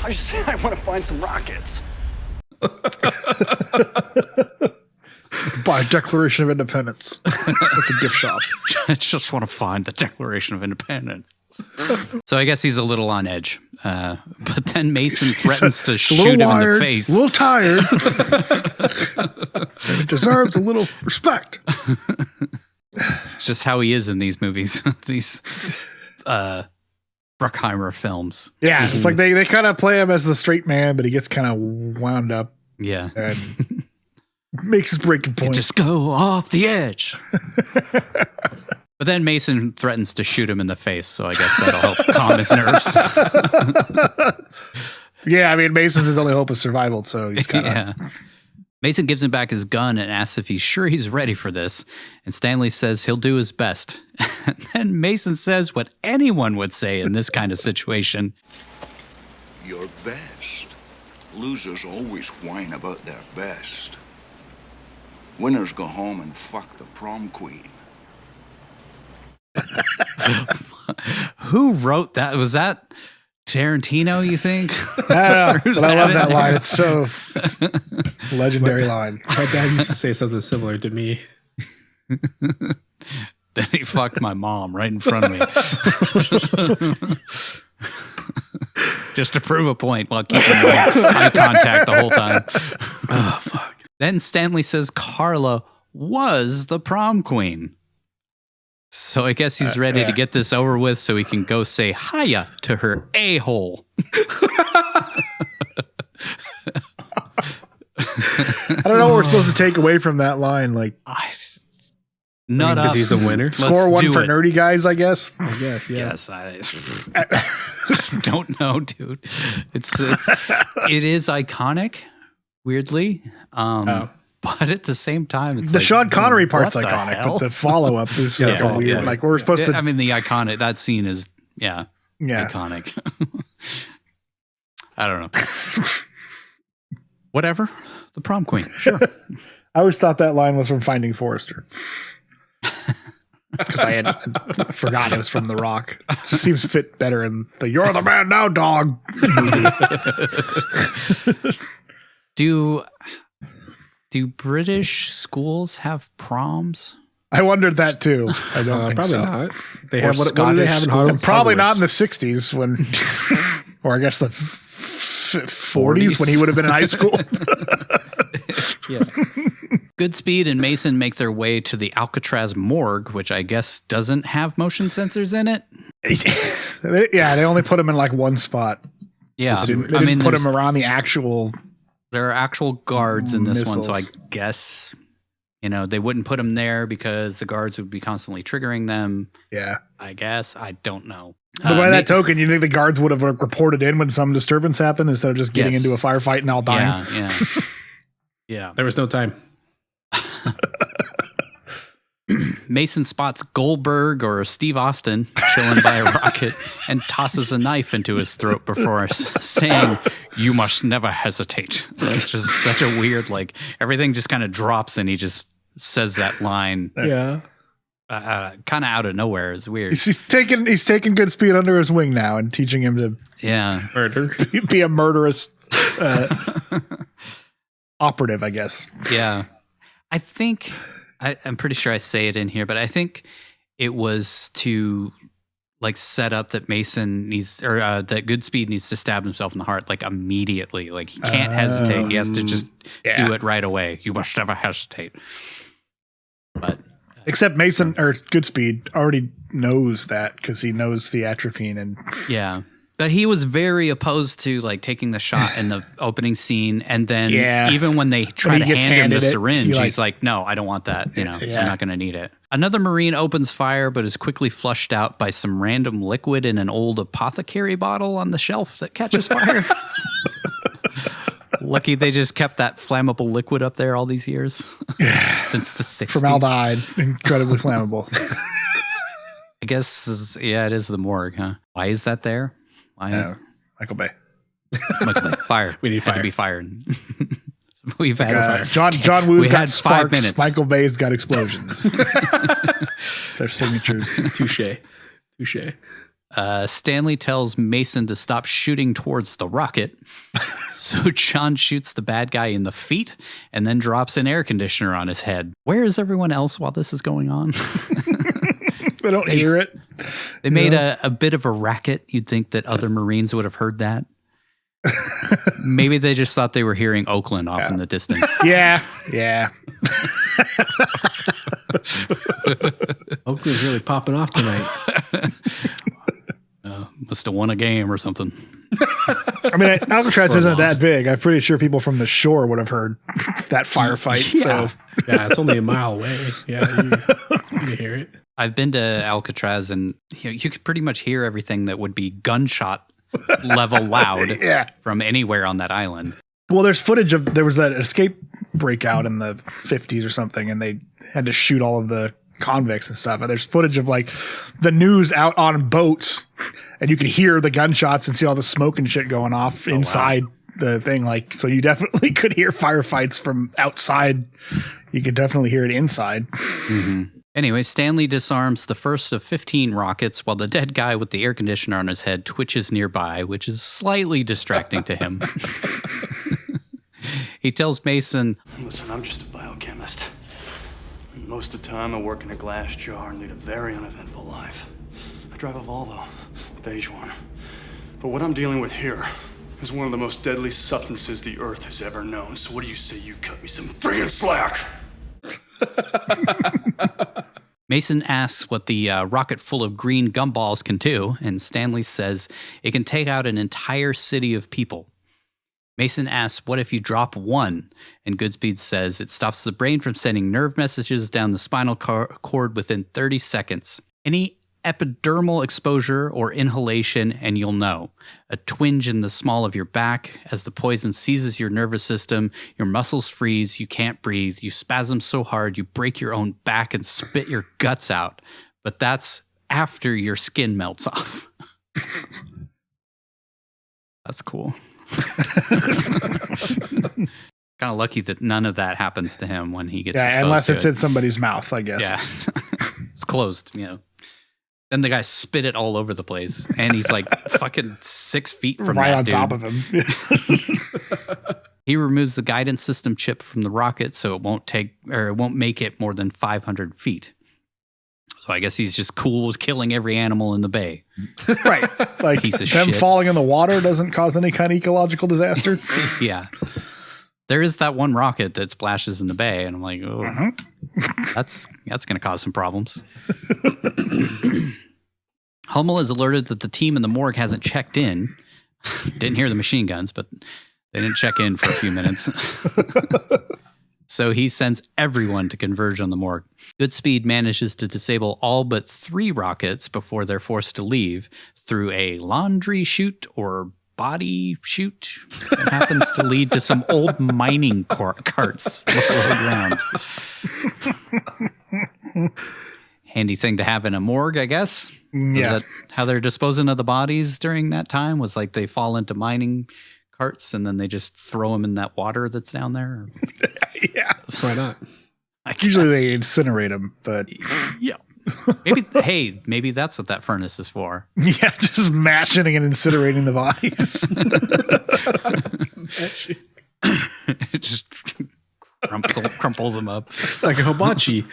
want to find some rockets. Buy a Declaration of Independence at the gift shop. I just want to find the Declaration of Independence. So I guess he's a little on edge. But then Mason threatens to shoot him in the face. A little tired. Deserves a little respect. It's just how he is in these movies. These Bruckheimer films. Yeah, it's like they kind of play him as the straight man, but he gets kind of wound up. Yeah. And makes his breaking point. Just go off the edge. But then Mason threatens to shoot him in the face, so I guess that'll help calm his nerves. Yeah, I mean, Mason's his only hope of survival, so he's kind of... Yeah. Mason gives him back his gun and asks if he's sure he's ready for this, and Stanley says he'll do his best. And then Mason says what anyone would say in this kind of situation. Your best. Losers always whine about their best. Winners go home and fuck the prom queen. Who wrote that? Was that Tarantino, you think? I don't know, but I love that line. It's a legendary line. My dad used to say something similar to me. Then he fucked my mom right in front of me. Just to prove a point while keeping eye contact the whole time. Oh, fuck. Then Stanley says Carla was the prom queen. So I guess he's ready to get this over with so he can go say hiya to her a-hole. I don't know what we're supposed to take away from that line. Like, nut up. Because he's a winner. Score one for nerdy guys, I guess. I guess, yeah. Yes, I don't know, dude. It is iconic, weirdly. But at the same time, it's the like, Sean Connery part's what the iconic, hell? but the follow up is weird. Yeah. Like we're supposed to. I mean, the iconic that scene is iconic. I don't know. Whatever. The prom queen. Sure. I always thought that line was from Finding Forrester. Because I had forgotten it was from The Rock. Just seems fit better in the "You're the Man Now, Dog" movie. Do British schools have proms? I wondered that too. I don't think probably so. not. They have what do they have in Hollywood? Probably not in the 60s when, or I guess the 40s when he would have been in high school. Yeah. Goodspeed and Mason make their way to the Alcatraz morgue, which I guess doesn't have motion sensors in it. Yeah, they only put him in like one spot. Yeah, They didn't put him around the actual. There are actual guards in this one, so I missiles. guess, they wouldn't put them there because the guards would be constantly triggering them. Yeah. I guess. I don't know. But by that token, you think the guards would have reported in when some disturbance happened instead of just getting into a firefight and all dying? Yeah. Yeah. There was no time. Mason spots Goldberg or Steve Austin chilling by a rocket and tosses a knife into his throat before saying, "You must never hesitate." It's just such a weird, everything just kind of drops and he just says that line. Yeah. kind of out of nowhere. It's weird. He's taking Goodspeed under his wing now and teaching him to Murder. be a murderous operative, I guess. Yeah. I think, I'm pretty sure I say it in here, but I think it was to like set up that Mason needs, or that Goodspeed needs to stab himself in the heart like immediately. Like he can't hesitate. He has to just do it right away. You must never hesitate. But except Mason or Goodspeed already knows that because he knows the atropine and yeah. But he was very opposed to like taking the shot in the opening scene, and then even when they try to hand him the syringe, he's like, "No, I don't want that. You know, I'm not going to need it." Another Marine opens fire, but is quickly flushed out by some random liquid in an old apothecary bottle on the shelf that catches fire. Lucky they just kept that flammable liquid up there all these years since the 60s. Formaldehyde, incredibly flammable. I guess, it is the morgue, huh? Why is that there? Michael Bay. Michael Bay. Fire. We need fire. fire. To be fired. We've had John Woo's got 5 sparks. minutes. Michael Bay's got explosions. Their signatures. Touche. Stanley tells Mason to stop shooting towards the rocket. So John shoots the bad guy in the feet and then drops an air conditioner on his head. Where is everyone else while this is going on? They don't hear it. They made a bit of a racket. You'd think that other Marines would have heard that. Maybe they just thought they were hearing Oakland off in the distance. Yeah. Oakland's really popping off tonight. Must have won a game or something. I mean, Alcatraz isn't that big. I'm pretty sure people from the shore would have heard that firefight. Yeah. So It's only a mile away. Yeah, you hear it. I've been to Alcatraz, and you could pretty much hear everything that would be gunshot level loud from anywhere on that island. Well, there's footage of there was that escape breakout in the 50s or something, and they had to shoot all of the convicts and stuff. And there's footage of like the news out on boats, and you could hear the gunshots and see all the smoke and shit going off inside the thing. Like, so you definitely could hear firefights from outside. You could definitely hear it inside. Mm-hmm. Anyway, Stanley disarms the first of 15 rockets while the dead guy with the air conditioner on his head twitches nearby, which is slightly distracting to him. He tells Mason, "Listen, I'm just a biochemist. Most of the time I work in a glass jar and lead a very uneventful life. I drive a Volvo, beige one. But what I'm dealing with here is one of the most deadly substances the Earth has ever known. So what do you say you cut me some friggin' slack?" Mason asks what the rocket full of green gumballs can do, and Stanley says it can take out an entire city of people. Mason asks, what if you drop one? And Goodspeed says it stops the brain from sending nerve messages down the spinal cord within 30 seconds. Any epidermal exposure or inhalation, and you'll know. A twinge in the small of your back as the poison seizes your nervous system, your muscles freeze, you can't breathe, you spasm so hard you break your own back and spit your guts out. But that's after your skin melts off. That's cool. Kind of lucky that none of that happens to him when he gets exposed unless to it's in somebody's mouth, I guess. Yeah. It's closed, Then the guy spit it all over the place, and he's like fucking 6 feet from right that on dude. top of him. He removes the guidance system chip from the rocket so it won't make it more than 500 feet. So I guess he's just cool with killing every animal in the bay. Right. Like Piece of them shit. falling in the water doesn't cause any kind of ecological disaster. Yeah. There is that one rocket that splashes in the bay, and I'm like, oh, that's going to cause some problems. Hummel is alerted that the team in the morgue hasn't checked in. Didn't hear the machine guns, but they didn't check in for a few minutes. So he sends everyone to converge on the morgue. Goodspeed manages to disable all but 3 rockets before they're forced to leave through a laundry chute or body chute that happens to lead to some old mining carts below ground. Handy thing to have in a morgue, I guess. Yeah. Is that how they're disposing of the bodies during that time? Was like they fall into mining carts and then they just throw them in that water that's down there? Yeah. Why not? Usually they incinerate them, but yeah. Maybe that's what that furnace is for. Yeah, just mashing and incinerating the bodies. It just crumples them up. It's like a hibachi.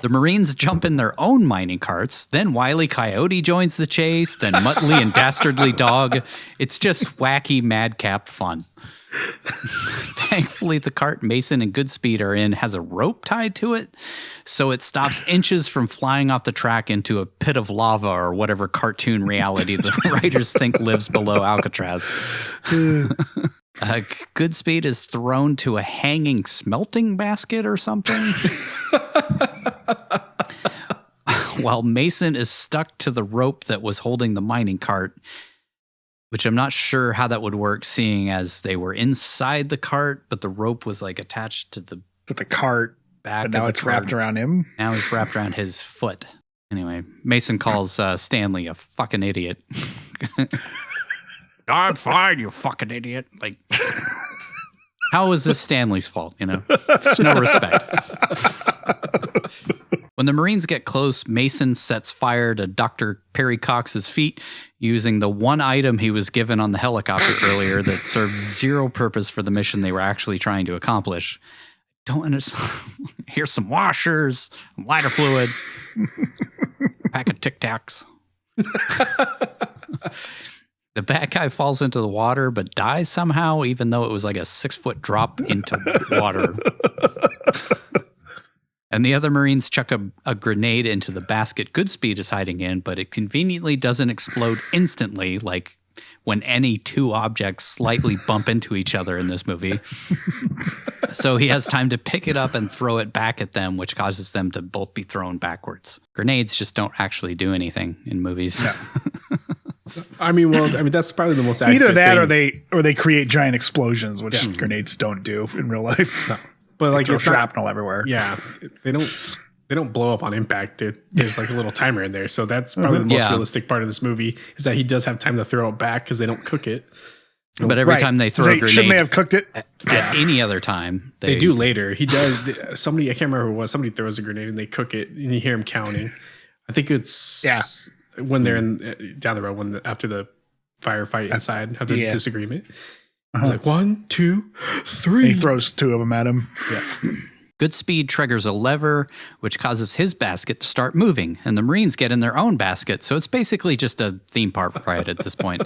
The Marines jump in their own mining carts. Then Wile E. Coyote joins the chase. Then Muttley and Dastardly Dog. It's just wacky madcap fun. Thankfully, the cart Mason and Goodspeed are in has a rope tied to it, so it stops inches from flying off the track into a pit of lava or whatever cartoon reality the writers think lives below Alcatraz. Goodspeed is thrown to a hanging smelting basket or something, while Mason is stuck to the rope that was holding the mining cart, which I'm not sure how that would work, seeing as they were inside the cart, but the rope was like attached to the cart back. But now it's wrapped around him. Now it's wrapped around his foot. Anyway, Mason calls Stanley a fucking idiot. I'm fine, you fucking idiot. Like, how is this Stanley's fault? You know, there's no respect. When the Marines get close, Mason sets fire to Dr. Perry Cox's feet using the one item he was given on the helicopter earlier that served zero purpose for the mission they were actually trying to accomplish. Don't understand. Here's some washers, some lighter fluid, pack of Tic Tacs. The bad guy falls into the water but dies somehow, even though it was like a 6-foot drop into water. And the other Marines chuck a grenade into the basket Goodspeed is hiding in, but it conveniently doesn't explode instantly, like when any two objects slightly bump into each other in this movie. So he has time to pick it up and throw it back at them, which causes them to both be thrown backwards. Grenades just don't actually do anything in movies. No. I mean, that's probably the most accurate either that thing. or they create giant explosions, which grenades don't do in real life. No. But like it's shrapnel everywhere. Yeah, they don't blow up on impact. There's like a little timer in there, so that's probably the most realistic part of this movie is that he does have time to throw it back because they don't cook it. But every time they throw a grenade, shouldn't they have cooked it at any other time? They do later. He does. Somebody, I can't remember who it was. Somebody throws a grenade and they cook it, and you hear him counting. I think it's when they're down the road after the firefight inside have the disagreement. He's like 1, 2, 3. He throws 2 of them at him. Yeah. Goodspeed triggers a lever, which causes his basket to start moving, and the Marines get in their own basket. So it's basically just a theme park ride at this point.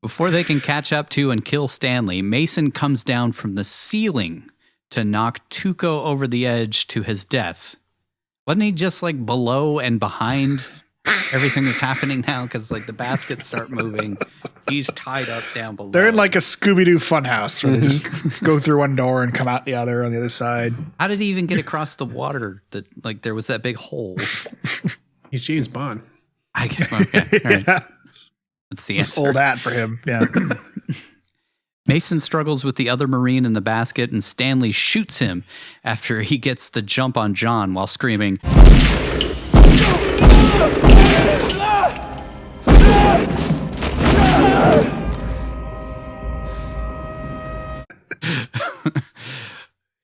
Before they can catch up to and kill Stanley, Mason comes down from the ceiling to knock Tuco over the edge to his death. Wasn't he just like below and behind everything that's happening now? Because like the baskets start moving. He's tied up down below. They're in like a Scooby-Doo funhouse where they just go through one door and come out the other on the other side. How did he even get across the water? That like there was that big hole. He's James Bond. Okay, all right. That's the answer. It's old hat for him. Yeah. Mason struggles with the other Marine in the basket, and Stanley shoots him after he gets the jump on John while screaming,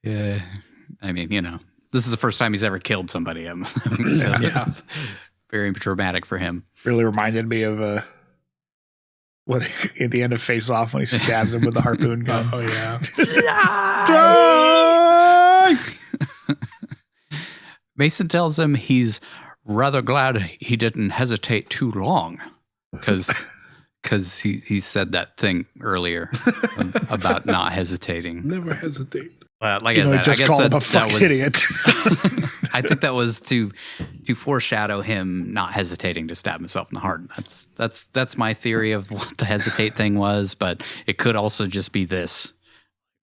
yeah. I mean, you know, this is the first time he's ever killed somebody. So very dramatic for him. Really reminded me of what at the end of Face Off when he stabs him with the harpoon gun. Oh yeah. Mason tells him he's rather glad he didn't hesitate too long because he said that thing earlier about not hesitating. Never hesitate. Like I said, just I guess called him a fucking idiot. I think that was to foreshadow him not hesitating to stab himself in the heart. That's my theory of what the hesitate thing was, but it could also just be this.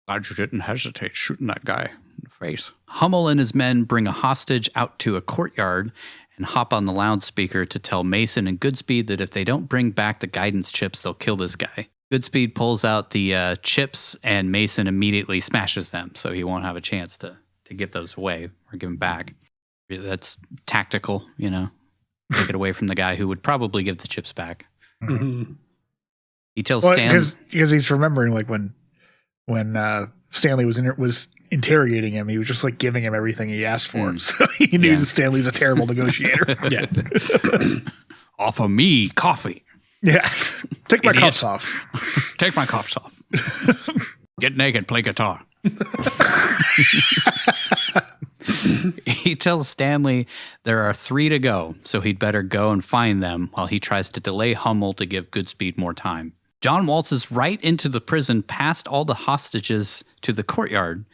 Glad you didn't hesitate shooting that guy in the face. Hummel and his men bring a hostage out to a courtyard and hop on the loudspeaker to tell Mason and Goodspeed that if they don't bring back the guidance chips, they'll kill this guy. Goodspeed pulls out the chips, and Mason immediately smashes them, so he won't have a chance to give those away or give them back. That's tactical, you know. Take it away from the guy who would probably give the chips back. Mm-hmm. He tells Stan because he's remembering like when Stanley was interrogating him. He was just like giving him everything he asked for. So he knew that Stanley's a terrible negotiator. Yeah. Offer me coffee. Yeah. Take my cuffs off. Take my cuffs off. Get naked, play guitar. He tells Stanley there are 3 to go, so he'd better go and find them while he tries to delay Hummel to give Goodspeed more time. John waltzes right into the prison past all the hostages to the courtyard.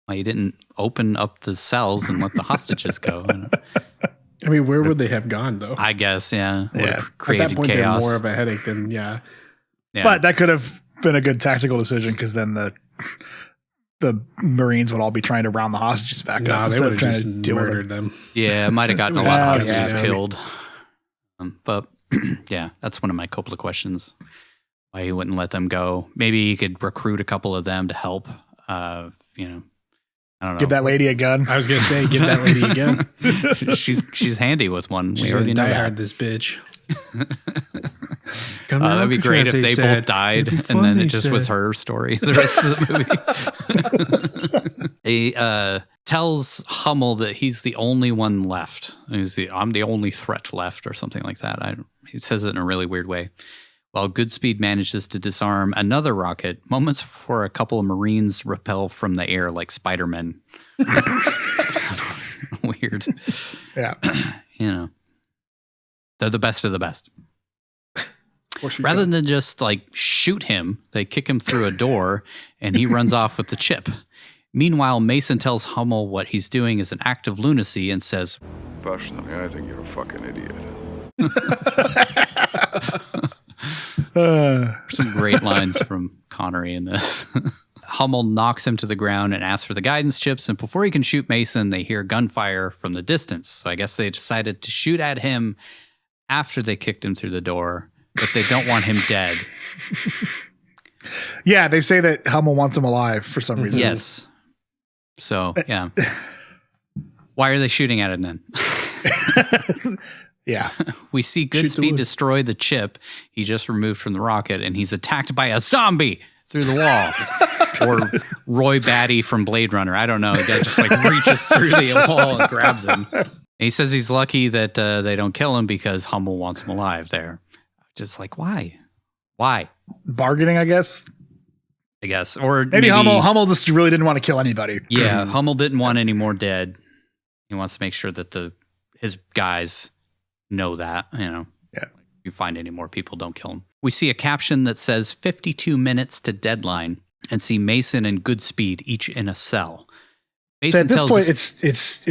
Well, he didn't open up the cells and let the hostages go. I mean, where would they have gone, though? I guess, yeah. At that point, they're more of a headache than, yeah. But that could have been a good tactical decision because then the Marines would all be trying to round the hostages back up. They would have just murdered them. Yeah, it might have gotten a lot of hostages killed. But yeah, that's one of my Coppola questions. Why he wouldn't let them go. Maybe he could recruit a couple of them to help. I don't know. Give that lady a gun. I was going to say, give that lady a gun. She's handy with one. She's already die know hard, this bitch. That'd be great if they both died and then it just was her story the rest of the movie. He tells Hummel that he's the only one left. I'm the only threat left or something like that. He says it in a really weird way. While Goodspeed manages to disarm another rocket moments before a couple of Marines rappel from the air like Spider-Man. Weird. Yeah. They're the best of the best. Rather than just like shoot him, they kick him through a door and he runs off with the chip. Meanwhile, Mason tells Hummel what he's doing is an act of lunacy and says, Personally, I think you're a fucking idiot. Some great lines from Connery in this. Hummel knocks him to the ground and asks for the guidance chips, and before he can shoot Mason, they hear gunfire from the distance. So I guess they decided to shoot at him after they kicked him through the door, but they don't want him dead. Yeah, they say that Hummel wants him alive for some reason. Yes. So, yeah. Why are they shooting at him then? Yeah. We see Goodspeed destroy the chip he just removed from the rocket, and he's attacked by a zombie through the wall. Or Roy Batty from Blade Runner. I don't know. The guy just like reaches through the wall and grabs him. And he says he's lucky that they don't kill him because Hummel wants him alive there. Just like, why? Why? Bargaining, I guess. Or maybe Hummel just really didn't want to kill anybody. Yeah, Hummel didn't want any more dead. He wants to make sure that his guys know that, Yeah. If you find any more people, don't kill them. We see a caption that says 52 minutes to deadline and see Mason and Goodspeed each in a cell. Mason so at this point, it's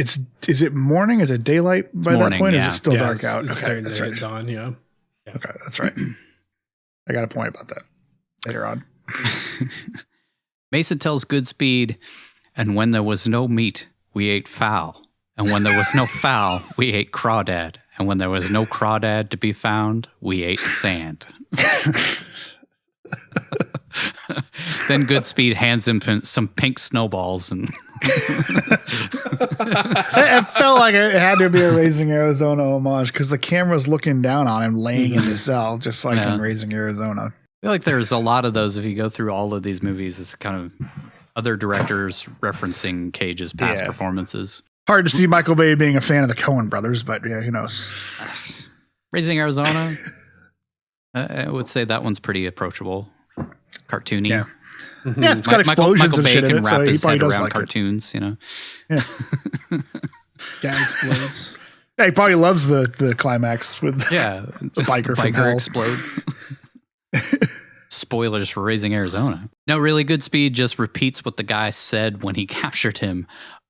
is it morning? Is it daylight by that point? Yeah. Or is it still dark out? It's starting to hit dawn, yeah. Okay, that's right. I got a point about that later on. Mason tells Goodspeed, and when there was no meat, we ate fowl. And when there was no fowl, we ate crawdad. And when there was no crawdad to be found, we ate sand. Then Goodspeed hands him some pink snowballs. And it felt like it had to be a Raising Arizona homage because the camera's looking down on him laying in the cell, just like in Raising Arizona. I feel like there's a lot of those if you go through all of these movies. It's kind of other directors referencing Cage's past performances. Hard to see Michael Bay being a fan of the Coen brothers, but yeah, who knows? Raising Arizona, I would say that one's pretty approachable. Cartoony. Yeah. Yeah, it's got explosions Michael and Bay shit in can it, wrap so his head around like cartoons, Yeah. Guy explodes. Yeah, he probably loves the climax with the biker from hell. Explodes. Spoilers for Raising Arizona. No, really, Goodspeed just repeats what the guy said when he captured him.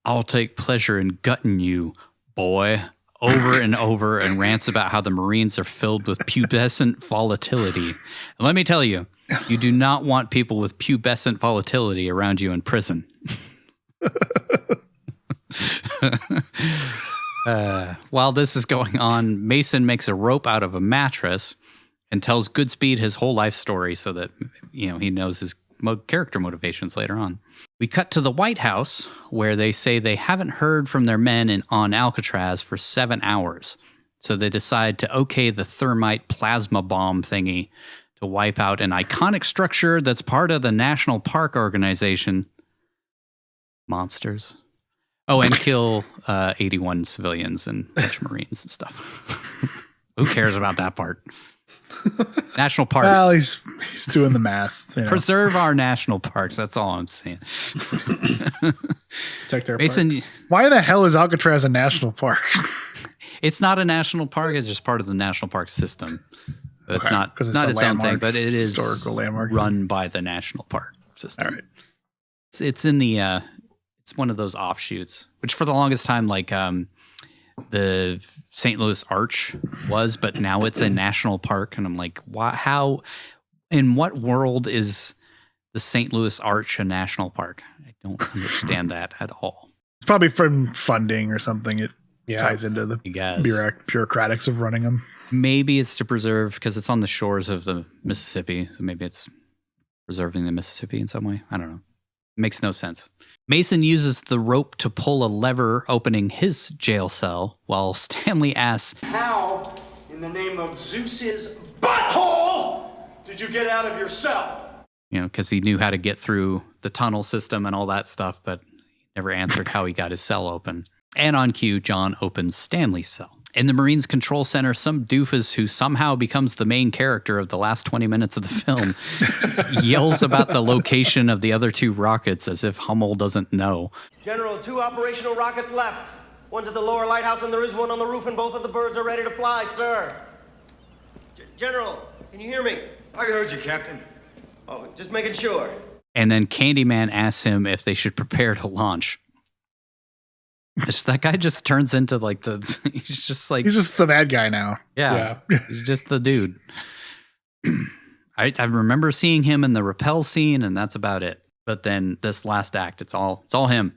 I'll take pleasure in gutting you, boy, over and over, and rants about how the Marines are filled with pubescent volatility. And let me tell you, you do not want people with pubescent volatility around you in prison. While this is going on, Mason makes a rope out of a mattress and tells Goodspeed his whole life story so that he knows his character motivations later on. We cut to the White House, where they say they haven't heard from their men on Alcatraz for 7 hours. So they decide to okay the thermite plasma bomb thingy to wipe out an iconic structure that's part of the National Park Organization monsters. Oh, and kill 81 civilians and bunch of Marines and stuff. Who cares about that part? National parks. Well, he's doing the math. You know. Preserve our national parks. That's all I'm saying. Protect our Mason, parks. Why the hell is Alcatraz a national park? it's not a national park. It's just part of the national park system. It's Okay, not 'cause it's it's not a its own thing, landmark, but it is historical landmark. run by the national park system. All right. It's in the it's one of those offshoots, which for the longest time, like the St. Louis Arch was, but now it's a national park, and I'm like, why? How? In what world is the St. Louis Arch a national park? I don't understand that at all. It's probably from funding or something. It Yeah. ties into the I guess bureaucratics of running them. maybe it's to preserve because it's on the shores of the Mississippi, so maybe it's preserving the Mississippi in some way. I don't know. Makes no sense. Mason uses the rope to pull a lever opening his jail cell while Stanley asks, How, in the name of Zeus's butthole, did you get out of your cell? you know, because he knew how to get through the tunnel system and all that stuff, but he never answered how he got his cell open. And on cue, John opens Stanley's cell. In the Marines Control Center, some doofus who somehow becomes the main character of the last 20 minutes of the film yells about the location of the other two rockets as if Hummel doesn't know. General, 2 operational rockets left. One's at the lower lighthouse and there is one on the roof and both of the birds are ready to fly, sir. General, can you hear me? I heard you, Captain. Oh, just making sure. And then Candyman asks him if they should prepare to launch. That guy just turns into like he's just the bad guy now. Yeah. He's just the dude. I remember seeing him in the rappel scene and that's about it. But then this last act, it's all him.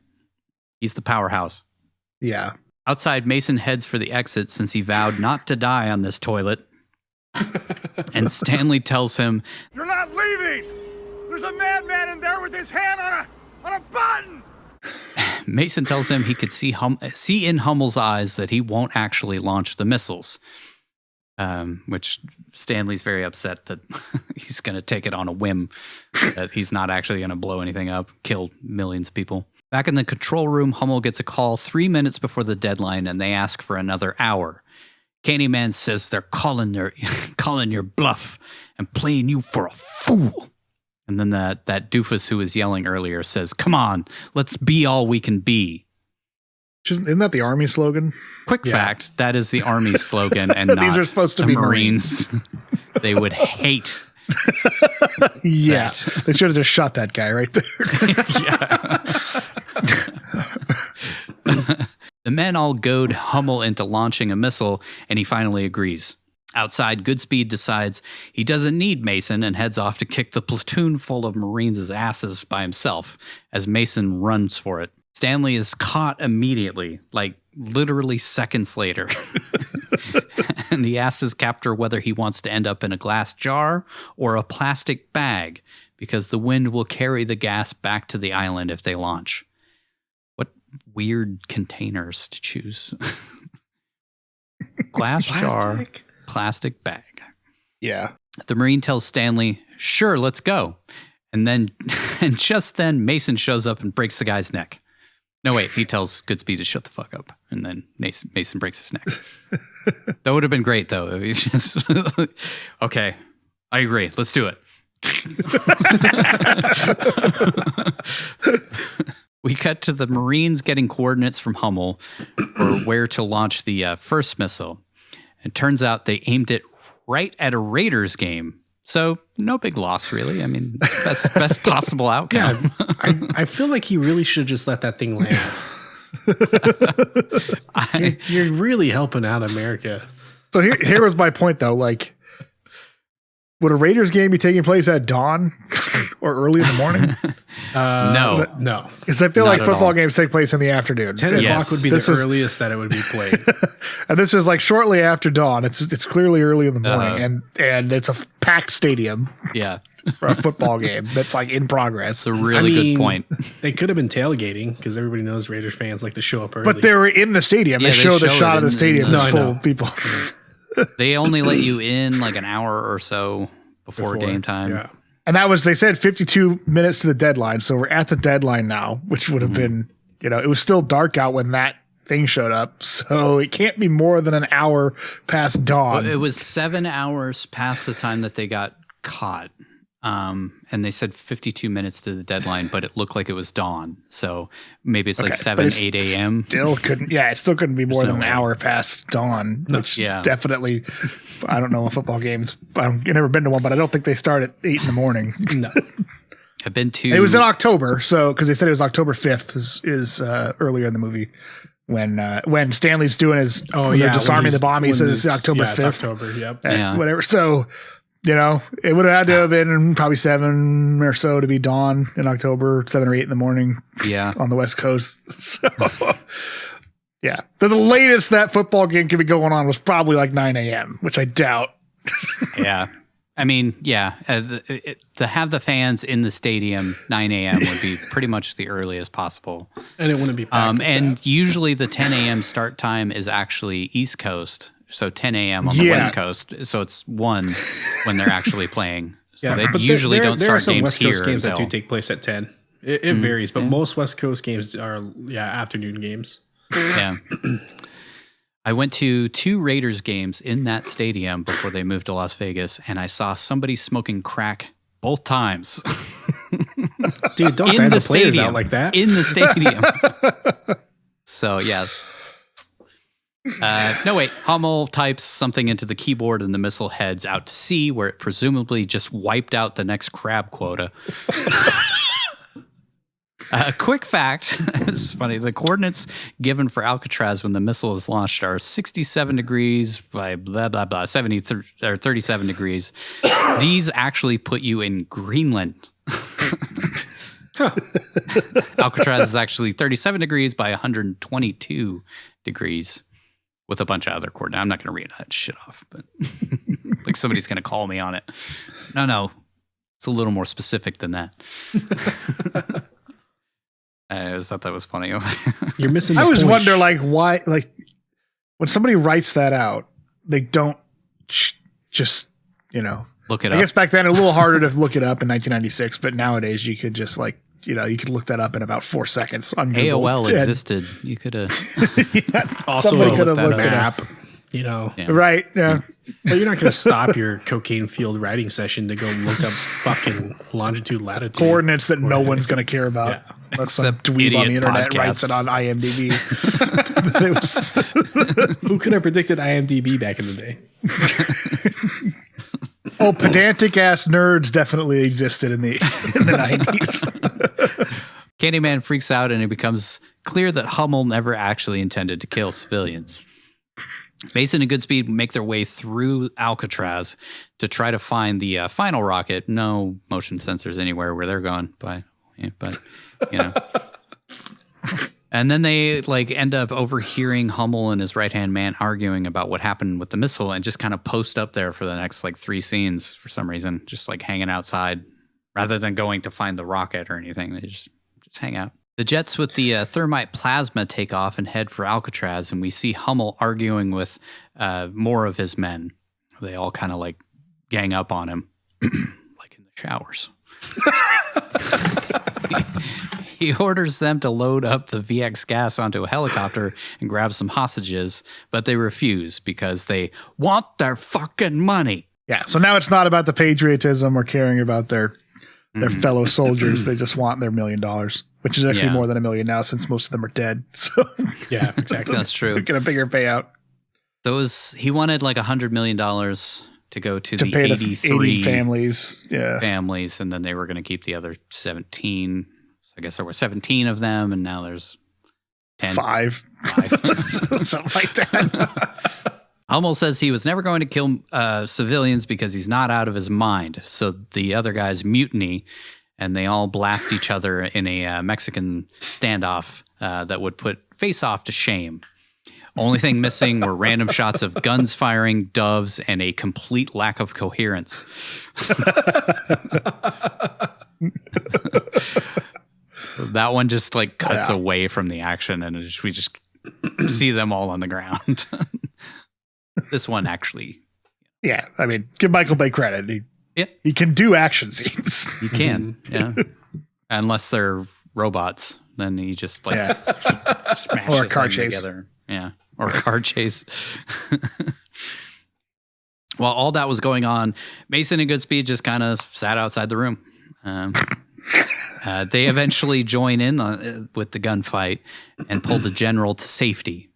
He's the powerhouse. Yeah. Outside, Mason heads for the exit since he vowed not to die on this toilet. And Stanley tells him, You're not leaving! There's a madman in there with his hand on a button! Mason tells him he could see in Hummel's eyes that he won't actually launch the missiles, which Stanley's very upset that he's going to take it on a whim, that he's not actually going to blow anything up, kill millions of people. Back in the control room, Hummel gets a call 3 minutes before the deadline, and they ask for another hour. Candyman says they're calling your bluff and playing you for a fool. And then that doofus who was yelling earlier says, come on, let's be all we can be. Isn't that the Army slogan? Quick fact, that is the Army slogan and not These are supposed to the be Marines. They would hate Yeah. that. They should have just shot that guy right there. The men all goad Hummel into launching a missile, and he finally agrees. Outside, Goodspeed decides he doesn't need Mason and heads off to kick the platoon full of Marines' asses by himself as Mason runs for it. Stanley is caught immediately, like literally seconds later. And he asks his captor whether he wants to end up in a glass jar or a plastic bag because the wind will carry the gas back to the island if they launch. What weird containers to choose. Glass jar. Plastic bag. Yeah. The Marine tells Stanley, sure, let's go. And just then Mason shows up and breaks the guy's neck. No, wait, he tells Goodspeed to shut the fuck up. And then Mason breaks his neck. That would have been great, though. If he just, okay, I agree. Let's do it. We cut to the Marines getting coordinates from Hummel for where to launch the first missile. It turns out they aimed it right at a Raiders game. So no big loss, really. I mean, best possible outcome. Yeah, I feel like he really should just let that thing land. You're really helping out America. So here was my point, though. Like, would a Raiders game be taking place at dawn or early in the morning? No. Because I feel Not like at football all. games take place in the afternoon. 10 o'clock would be This the was- earliest that it would be played. And this is like shortly after dawn. It's clearly early in the morning, and it's a packed stadium Yeah, for a football game that's like in progress. it's a really good point. They could have been tailgating because everybody knows Raiders fans like to show up early. But they were in the stadium. Yeah, they they show the show shot it of the in stadium the- that's No, I full know. of people. They only let you in like an hour or so before game time. Yeah. And that was, they said 52 minutes to the deadline. So we're at the deadline now, which would have been, it was still dark out when that thing showed up. So it can't be more than an hour past dawn. Well, it was 7 hours past the time that they got caught. And they said 52 minutes to the deadline, but it looked like it was dawn. So maybe it's like 8 a.m. It still couldn't be more than an hour past dawn, which is definitely, I don't know a football games. I've never been to one, but I don't think they start at 8 in the morning. No. I've been to. It was in October. So, cause they said it was October 5th is earlier in the movie when Stanley's doing his, they're disarming the bomb. He says it's October 5th. It's October. Yep. Whatever. So, it would have had to have been probably 7 or so to be dawn in October, 7 or 8 in the morning. Yeah. On the West Coast. So, yeah. The latest that football game could be going on was probably like 9 a.m., which I doubt. Yeah. I mean, yeah. To have the fans in the stadium 9 a.m. would be pretty much the earliest possible. And it wouldn't be packed and usually the 10 a.m. start time is actually East Coast. So 10 a.m. on the West Coast. So it's 1 when they're actually playing. So they usually don't start games West Coast here games that do take place at 10. It varies, but most West Coast games are afternoon games. Yeah. I went to 2 Raiders games in that stadium before they moved to Las Vegas, and I saw somebody smoking crack both times. Dude, don't in the stadium out like that. In the stadium. So yeah. No, wait. Hummel types something into the keyboard and the missile heads out to sea, where it presumably just wiped out the next crab quota. Quick fact. It's funny. The coordinates given for Alcatraz when the missile is launched are 67 degrees by blah, blah, blah, 37 degrees. These actually put you in Greenland. Alcatraz is actually 37 degrees by 122 degrees. With a bunch of other coordinates. I'm not going to read that shit off, but like somebody's going to call me on it. No. It's a little more specific than that. I just thought that was funny. You're missing I always wonder, why, when somebody writes that out, they don't just, look it up. I guess back then a little harder to look it up in 1996, but nowadays you could just you could look that up in about 4 seconds on Google. AOL existed. You could have also somebody could have looked it up. Right? Yeah. But you're not going to stop your cocaine fueled writing session to go look up fucking longitude, latitude coordinates that no one's going to care about. Yeah. Unless some dweeb on the internet writes it on IMDb. Who could have predicted IMDb back in the day? Oh, pedantic ass nerds definitely existed in the 90s. Candyman freaks out and it becomes clear that Hummel never actually intended to kill civilians. Mason and Goodspeed make their way through Alcatraz to try to find the final rocket. No motion sensors anywhere where they're going, but And then they end up overhearing Hummel and his right-hand man arguing about what happened with the missile and just kind of post up there for the next 3 scenes for some reason, just hanging outside rather than going to find the rocket or anything. They just hang out. The jets with the thermite plasma take off and head for Alcatraz, and we see Hummel arguing with more of his men. They all kind of gang up on him, like in the showers. He orders them to load up the VX gas onto a helicopter and grab some hostages, but they refuse because they want their fucking money. Yeah, so now it's not about the patriotism or caring about their fellow soldiers. They just want their $1 million, which is actually more than $1 million now since most of them are dead. So yeah, exactly. That's true. They get a bigger payout. So he wanted $100 million to go to the pay 83 families. Yeah. Families, and then they were going to keep the other 17. So I guess there were 17 of them, and now there's 10. 5. Something like that. Hummel says he was never going to kill civilians because he's not out of his mind. So the other guys mutiny, and they all blast each other in a Mexican standoff that would put Face Off to shame. Only thing missing were random shots of guns firing, doves, and a complete lack of coherence. That one just cuts away from the action, and we just see them all on the ground. This one actually. Yeah, I mean, give Michael Bay credit. Yeah. He can do action scenes. You can, yeah. Unless they're robots, then he just like smashes or a car them chase together. Yeah, or a car chase. While all that was going on, Mason and Goodspeed just kind of sat outside the room. They eventually join in with the gunfight and pull the general to safety.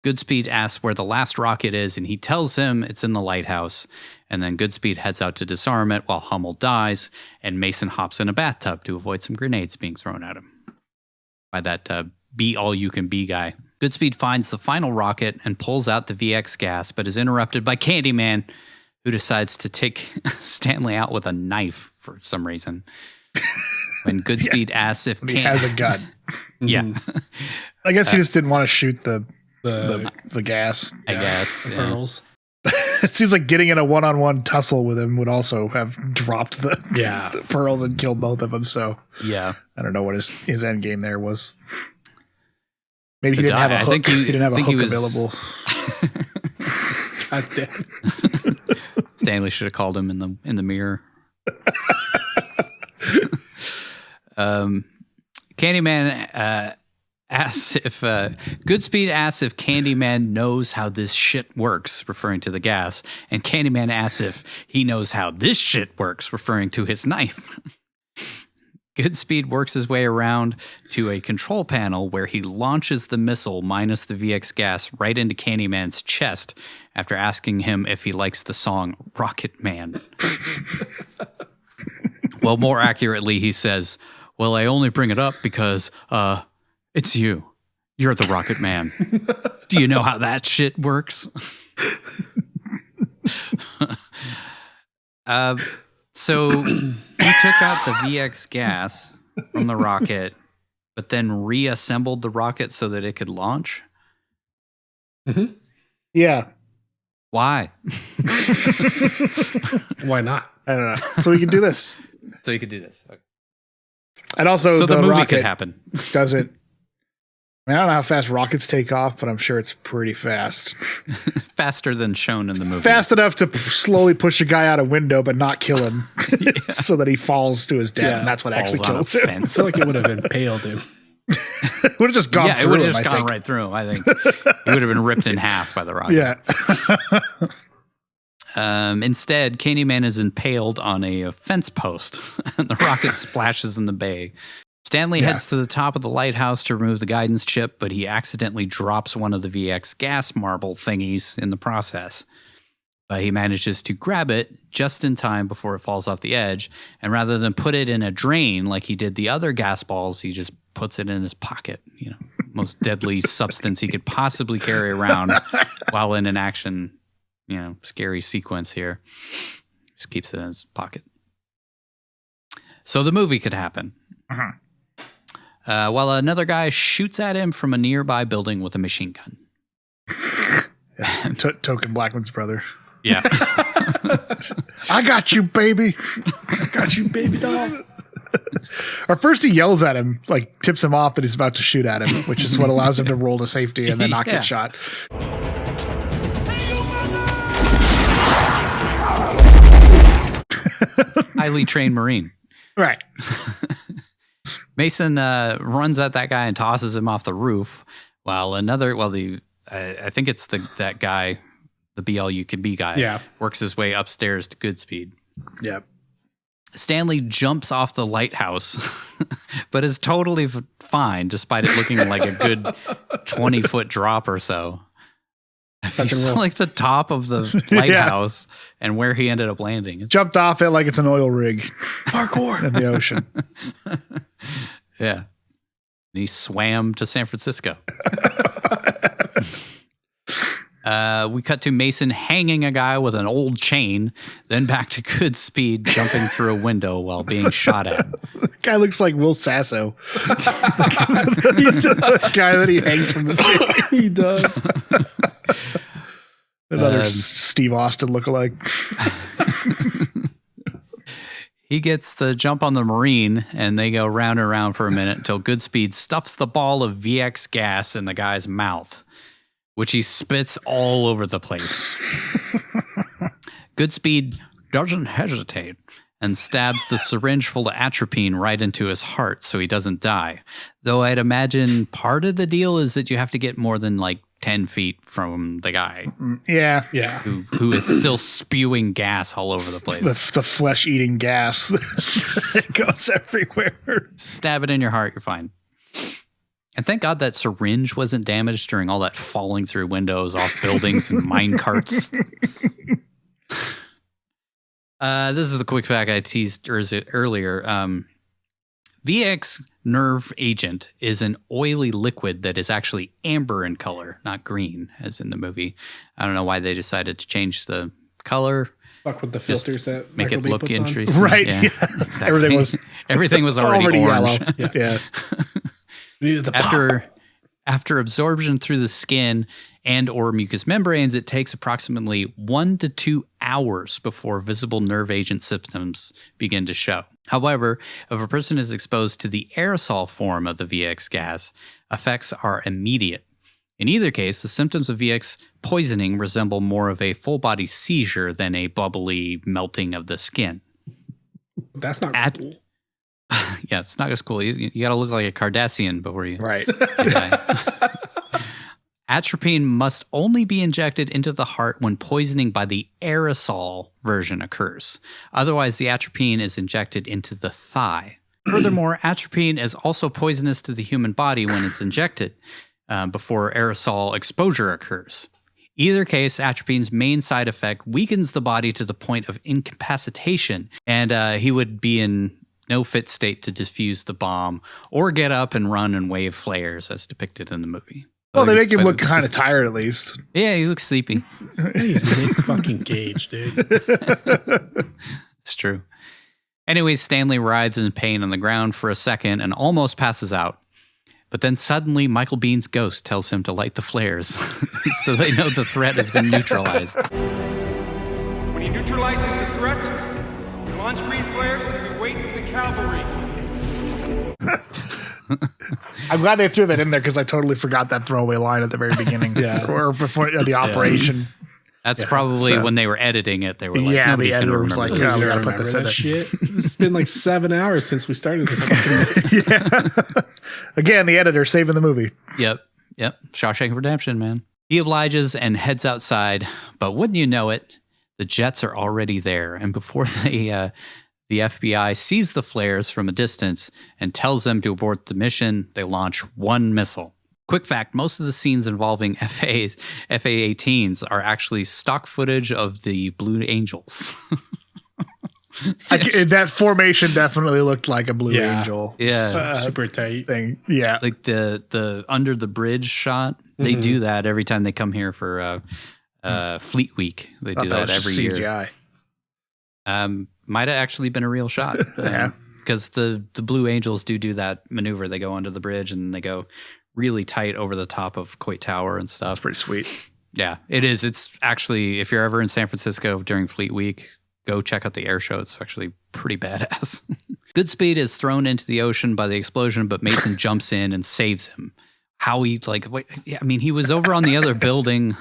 Goodspeed asks where the last rocket is, and he tells him it's in the lighthouse. And then Goodspeed heads out to disarm it while Hummel dies, and Mason hops in a bathtub to avoid some grenades being thrown at him by that be-all-you-can-be guy. Goodspeed finds the final rocket and pulls out the VX gas, but is interrupted by Candyman, who decides to take Stanley out with a knife for some reason. When Goodspeed asks if he has a gun. Yeah. I guess he just didn't want to shoot the gas. I guess. The pearls. It seems like getting in a one-on-one tussle with him would also have dropped the pearls and killed both of them. So yeah, I don't know what his end game there was. Maybe he didn't have a hook. I think he didn't have a hook available. God damn. Stanley should have called him in the mirror. Candyman asks if Goodspeed asks if Candyman knows how this shit works, referring to the gas, and Candyman asks if he knows how this shit works, referring to his knife. Goodspeed works his way around to a control panel where he launches the missile minus the VX gas right into Candyman's chest after asking him if he likes the song Rocket Man. Well, more accurately, he says, "Well, I only bring it up because it's you. You're the Rocket Man. Do you know how that shit works?" So he took out the VX gas from the rocket, but then reassembled the rocket so that it could launch. Mm-hmm. Yeah. Why? Why not? I don't know. So we can do this. Okay. And also, so the movie rocket could happen. Doesn't. I don't know how fast rockets take off, but I'm sure it's pretty fast. Faster than shown in the movie. Fast enough to slowly push a guy out a window, but not kill him, so that he falls to his death, and that's what actually kills him. I feel like it would have impaled him. It would have just gone through him. It would have just gone right through him, I think. He would have been ripped in half by the rocket. Yeah. Instead, Candyman is impaled on a fence post, and the rocket splashes in the bay. Stanley heads to the top of the lighthouse to remove the guidance chip, but he accidentally drops one of the VX gas marble thingies in the process. But he manages to grab it just in time before it falls off the edge, and rather than put it in a drain like he did the other gas balls, he just puts it in his pocket. You know, most deadly substance he could possibly carry around while in an action, scary sequence here. Just keeps it in his pocket. So the movie could happen. Uh-huh. While another guy shoots at him from a nearby building with a machine gun. Yes, Token Blackman's brother. Yeah. I got you, baby. I got you, baby doll. Or first he yells at him, like tips him off that he's about to shoot at him, which is what allows him to roll to safety and then not get shot. Highly trained Marine. Right. Mason runs at that guy and tosses him off the roof, while I think it's that guy, the be-all-you-can-be guy, works his way upstairs to Goodspeed. Yep. Stanley jumps off the lighthouse, but is totally fine, despite it looking like a good 20-foot drop or so. If you saw like the top of the lighthouse and where he ended up landing. Jumped off it like it's an oil rig. Parkour. In the ocean. Yeah. And he swam to San Francisco. We cut to Mason hanging a guy with an old chain, then back to Goodspeed jumping through a window while being shot at. The guy looks like Will Sasso. The guy that he hangs from the chain. He does. Another Steve Austin lookalike. He gets the jump on the Marine, and they go round and round for a minute until Goodspeed stuffs the ball of VX gas in the guy's mouth, which he spits all over the place. Goodspeed doesn't hesitate and stabs the syringe full of atropine right into his heart so he doesn't die. Though I'd imagine part of the deal is that you have to get more than like 10 feet from the guy. Yeah. Who is still spewing gas all over the place. The flesh-eating gas that goes everywhere. Stab it in your heart, you're fine. And thank God that syringe wasn't damaged during all that falling through windows off buildings and mine carts. This is the quick fact I teased earlier. VX nerve agent is an oily liquid that is actually amber in color, not green, as in the movie. I don't know why they decided to change the color. Fuck with the filters that make Michael it Bay look puts interesting. Right. Yeah, Exactly. Everything was already orange. Yellow. Yeah. After absorption through the skin and or mucous membranes, it takes approximately 1 to 2 hours before visible nerve agent symptoms begin to show. However, if a person is exposed to the aerosol form of the VX gas, effects are immediate. In either case, the symptoms of VX poisoning resemble more of a full-body seizure than a bubbly melting of the skin. That's not cool. Yeah, it's not as cool. You got to look like a Cardassian before you Right. die. Atropine must only be injected into the heart when poisoning by the aerosol version occurs. Otherwise, the atropine is injected into the thigh. Furthermore, atropine is also poisonous to the human body when it's injected before aerosol exposure occurs. Either case, atropine's main side effect weakens the body to the point of incapacitation, and he would be in no fit state to defuse the bomb or get up and run and wave flares as depicted in the movie. Well, they make him look kind of tired, at least. Yeah, he looks sleepy. He's Nick fucking Cage, dude. It's true. Anyways, Stanley writhes in pain on the ground for a second and almost passes out. But then suddenly, Michael Bihn's ghost tells him to light the flares so they know the threat has been neutralized. When he neutralizes the threat, the on-screen flares and we wait for the cavalry. I'm glad they threw that in there because I totally forgot that throwaway line at the very beginning. Or before the operation. That's probably when they were editing it. They were like, yeah, nobody's the going to editor was remember like, this. oh, we got to put this in that it. shit. It's been like 7 hours since we started this. Yeah. Again, the editor saving the movie. Yep. Shawshank Redemption, man. He obliges and heads outside, but wouldn't you know it, the jets are already there. And before the FBI sees the flares from a distance and tells them to abort the mission, they launch one missile. Quick fact, most of the scenes involving FA-18s are actually stock footage of the Blue Angels. That formation definitely looked like a Blue Angel. Yeah. Super tight thing. Yeah. Like the under the bridge shot. They do that every time they come here for Fleet Week. They do that every year. Might have actually been a real shot. Yeah. Because the Blue Angels do that maneuver. They go under the bridge and they go really tight over the top of Coit Tower and stuff. That's pretty sweet. Yeah, it is. It's actually, if you're ever in San Francisco during Fleet Week, go check out the air show. It's actually pretty badass. Goodspeed is thrown into the ocean by the explosion, but Mason jumps in and saves him. Howie, he was over on the other building.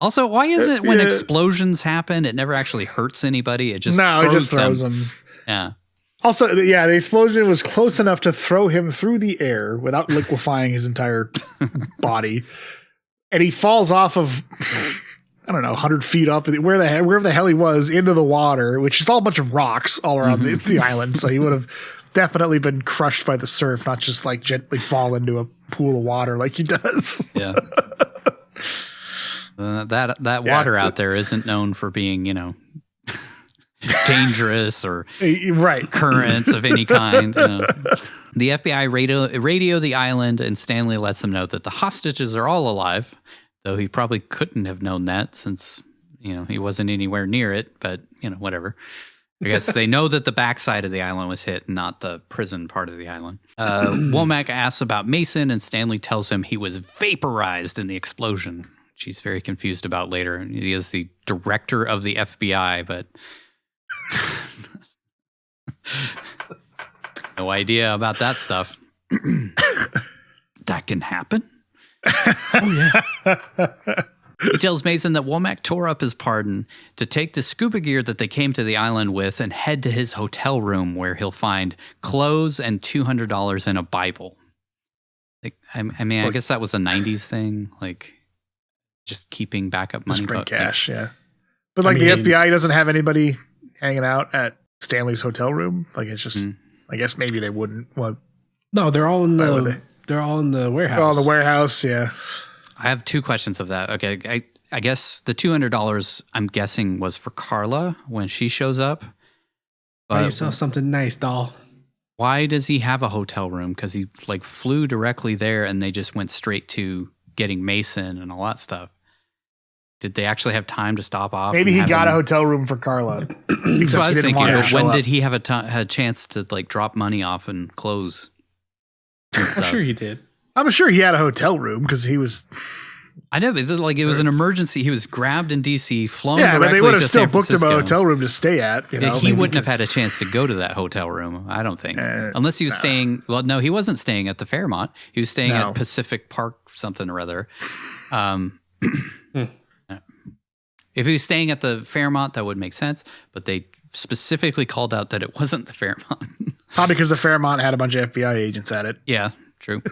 Also, why is it when explosions happen, it never actually hurts anybody? It just throws them. Yeah. Also, the explosion was close enough to throw him through the air without liquefying his entire body. And he falls off of, 100 feet up, wherever the hell he was, into the water, which is all a bunch of rocks all around the island. So he would have definitely been crushed by the surf, not just like gently fall into a pool of water like he does. Yeah. That water out there isn't known for being, dangerous or currents of any kind. The FBI radio the island, and Stanley lets them know that the hostages are all alive, though he probably couldn't have known that since he wasn't anywhere near it. But whatever. I guess they know that the backside of the island was hit, not the prison part of the island. Womack asks about Mason, and Stanley tells him he was vaporized in the explosion. She's very confused about later. He is the director of the FBI, but no idea about that stuff. That can happen? Oh, yeah. He tells Mason that Womack tore up his pardon to take the scuba gear that they came to the island with and head to his hotel room where he'll find clothes and $200 in a Bible. Like, I mean, I guess that was a 90s thing, like just keeping backup money. Just bring cash, yeah. But like the FBI doesn't have anybody hanging out at Stanley's hotel room. Like it's just, I guess maybe they wouldn't want. No, they're all in the warehouse. They're all in the warehouse, yeah. I have two questions of that. Okay, I guess the $200 I'm guessing was for Carla when she shows up. Buy yourself something nice, doll. Why does he have a hotel room? Because he like flew directly there and they just went straight to getting Mason and all that stuff. Did they actually have time to stop off? Maybe he got a hotel room for Carla. So I was thinking, when did he have a chance to like drop money off and clothes? I'm sure he did. I'm sure he had a hotel room because he was. I know, but like it was an emergency. He was grabbed in DC, flown directly to San Francisco. Yeah, but they would have still booked him a hotel room to stay at. You know, he wouldn't have had a chance to go to that hotel room, I don't think, unless he was staying. Well, no, he wasn't staying at the Fairmont. He was staying at Pacific Park something or other. If he was staying at the Fairmont, that would make sense. But they specifically called out that it wasn't the Fairmont. Probably because the Fairmont had a bunch of FBI agents at it. Yeah, true.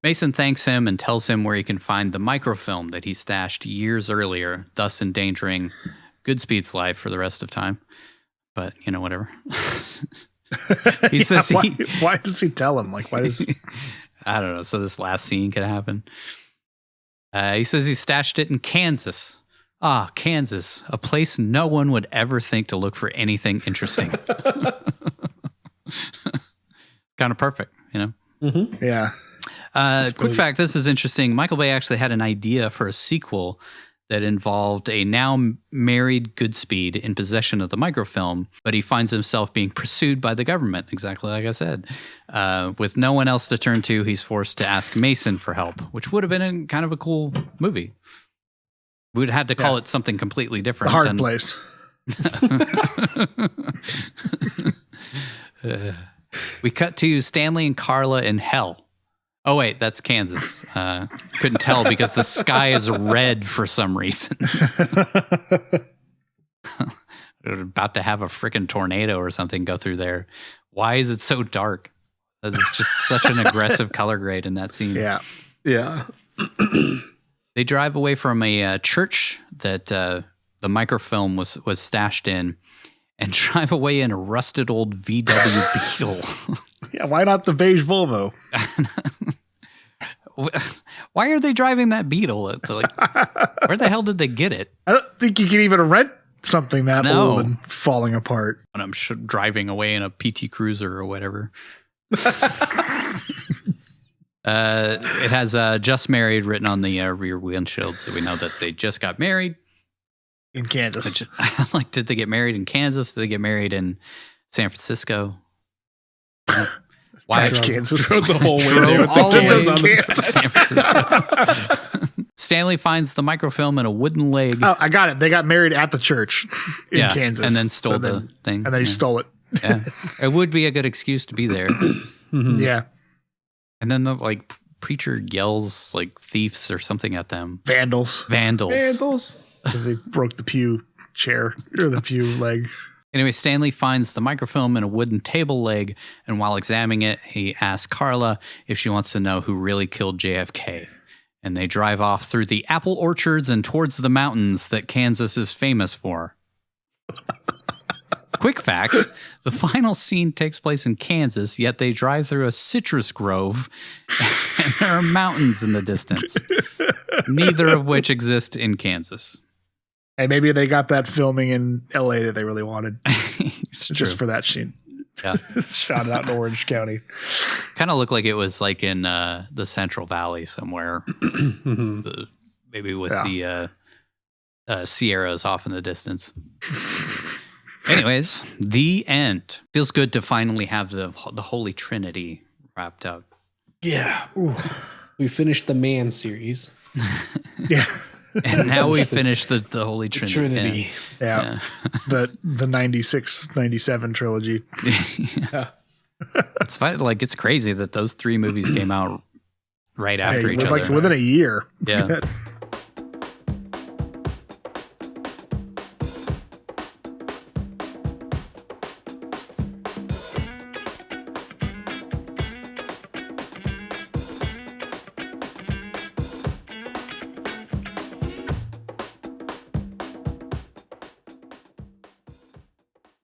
Mason thanks him and tells him where he can find the microfilm that he stashed years earlier, thus endangering Goodspeed's life for the rest of time. But, you know, whatever. He says why does he tell him? Like, why does... I don't know. So this last scene could happen. He says he stashed it in Kansas. Ah, Kansas, a place no one would ever think to look for anything interesting. Kind of perfect, you know? Mm-hmm. Yeah. Quick fact, this is interesting. Michael Bay actually had an idea for a sequel that involved a now married Goodspeed in possession of the microfilm, but he finds himself being pursued by the government, exactly like I said. With no one else to turn to, he's forced to ask Mason for help, which would have been kind of a cool movie. We would have had to call it something completely different. The Hard Place. We cut to Stanley and Carla in hell. Oh, wait, that's Kansas. Couldn't tell because the sky is red for some reason. We're about to have a freaking tornado or something go through there. Why is it so dark? It's just such an aggressive color grade in that scene. Yeah. Yeah. They drive away from a church that the microfilm was stashed in and drive away in a rusted old VW Beetle. Yeah, why not the beige Volvo? Why are they driving that Beetle? It's like, where the hell did they get it? I don't think you can even rent something that old and falling apart. And I'm driving away in a PT Cruiser or whatever. It has just married written on the rear windshield, so we know that they just got married. In Kansas. Like, did they get married in Kansas? Did they get married in San Francisco? Why Kansas? The whole way there all the way to San Francisco. Stanley finds the microfilm in a wooden leg. Oh, I got it. They got married at the church in Kansas. And then stole the thing. And then he stole it. Yeah. It would be a good excuse to be there. Mm-hmm. Yeah. And then the like preacher yells like thieves or something at them. Vandals. Because they broke the pew chair or the pew leg. Anyway, Stanley finds the microfilm in a wooden table leg, and while examining it, he asks Carla if she wants to know who really killed JFK. And they drive off through the apple orchards and towards the mountains that Kansas is famous for. Quick fact, the final scene takes place in Kansas, yet they drive through a citrus grove, and there are mountains in the distance, neither of which exist in Kansas. Hey, maybe they got that filming in LA that they really wanted. Just true. for that scene. Yeah. Shot it out in Orange County. Kind of looked like it was like in the Central Valley somewhere. Maybe with the Sierras off in the distance. Anyways, the end. Feels good to finally have the Holy Trinity wrapped up. Yeah. Ooh. We finished the Man series. Yeah. And now we finished the Holy Trinity. Yeah. The 96, 97 trilogy. Yeah. It's fine. Like, it's crazy that those three movies came out right after each other. Like within a year. Yeah.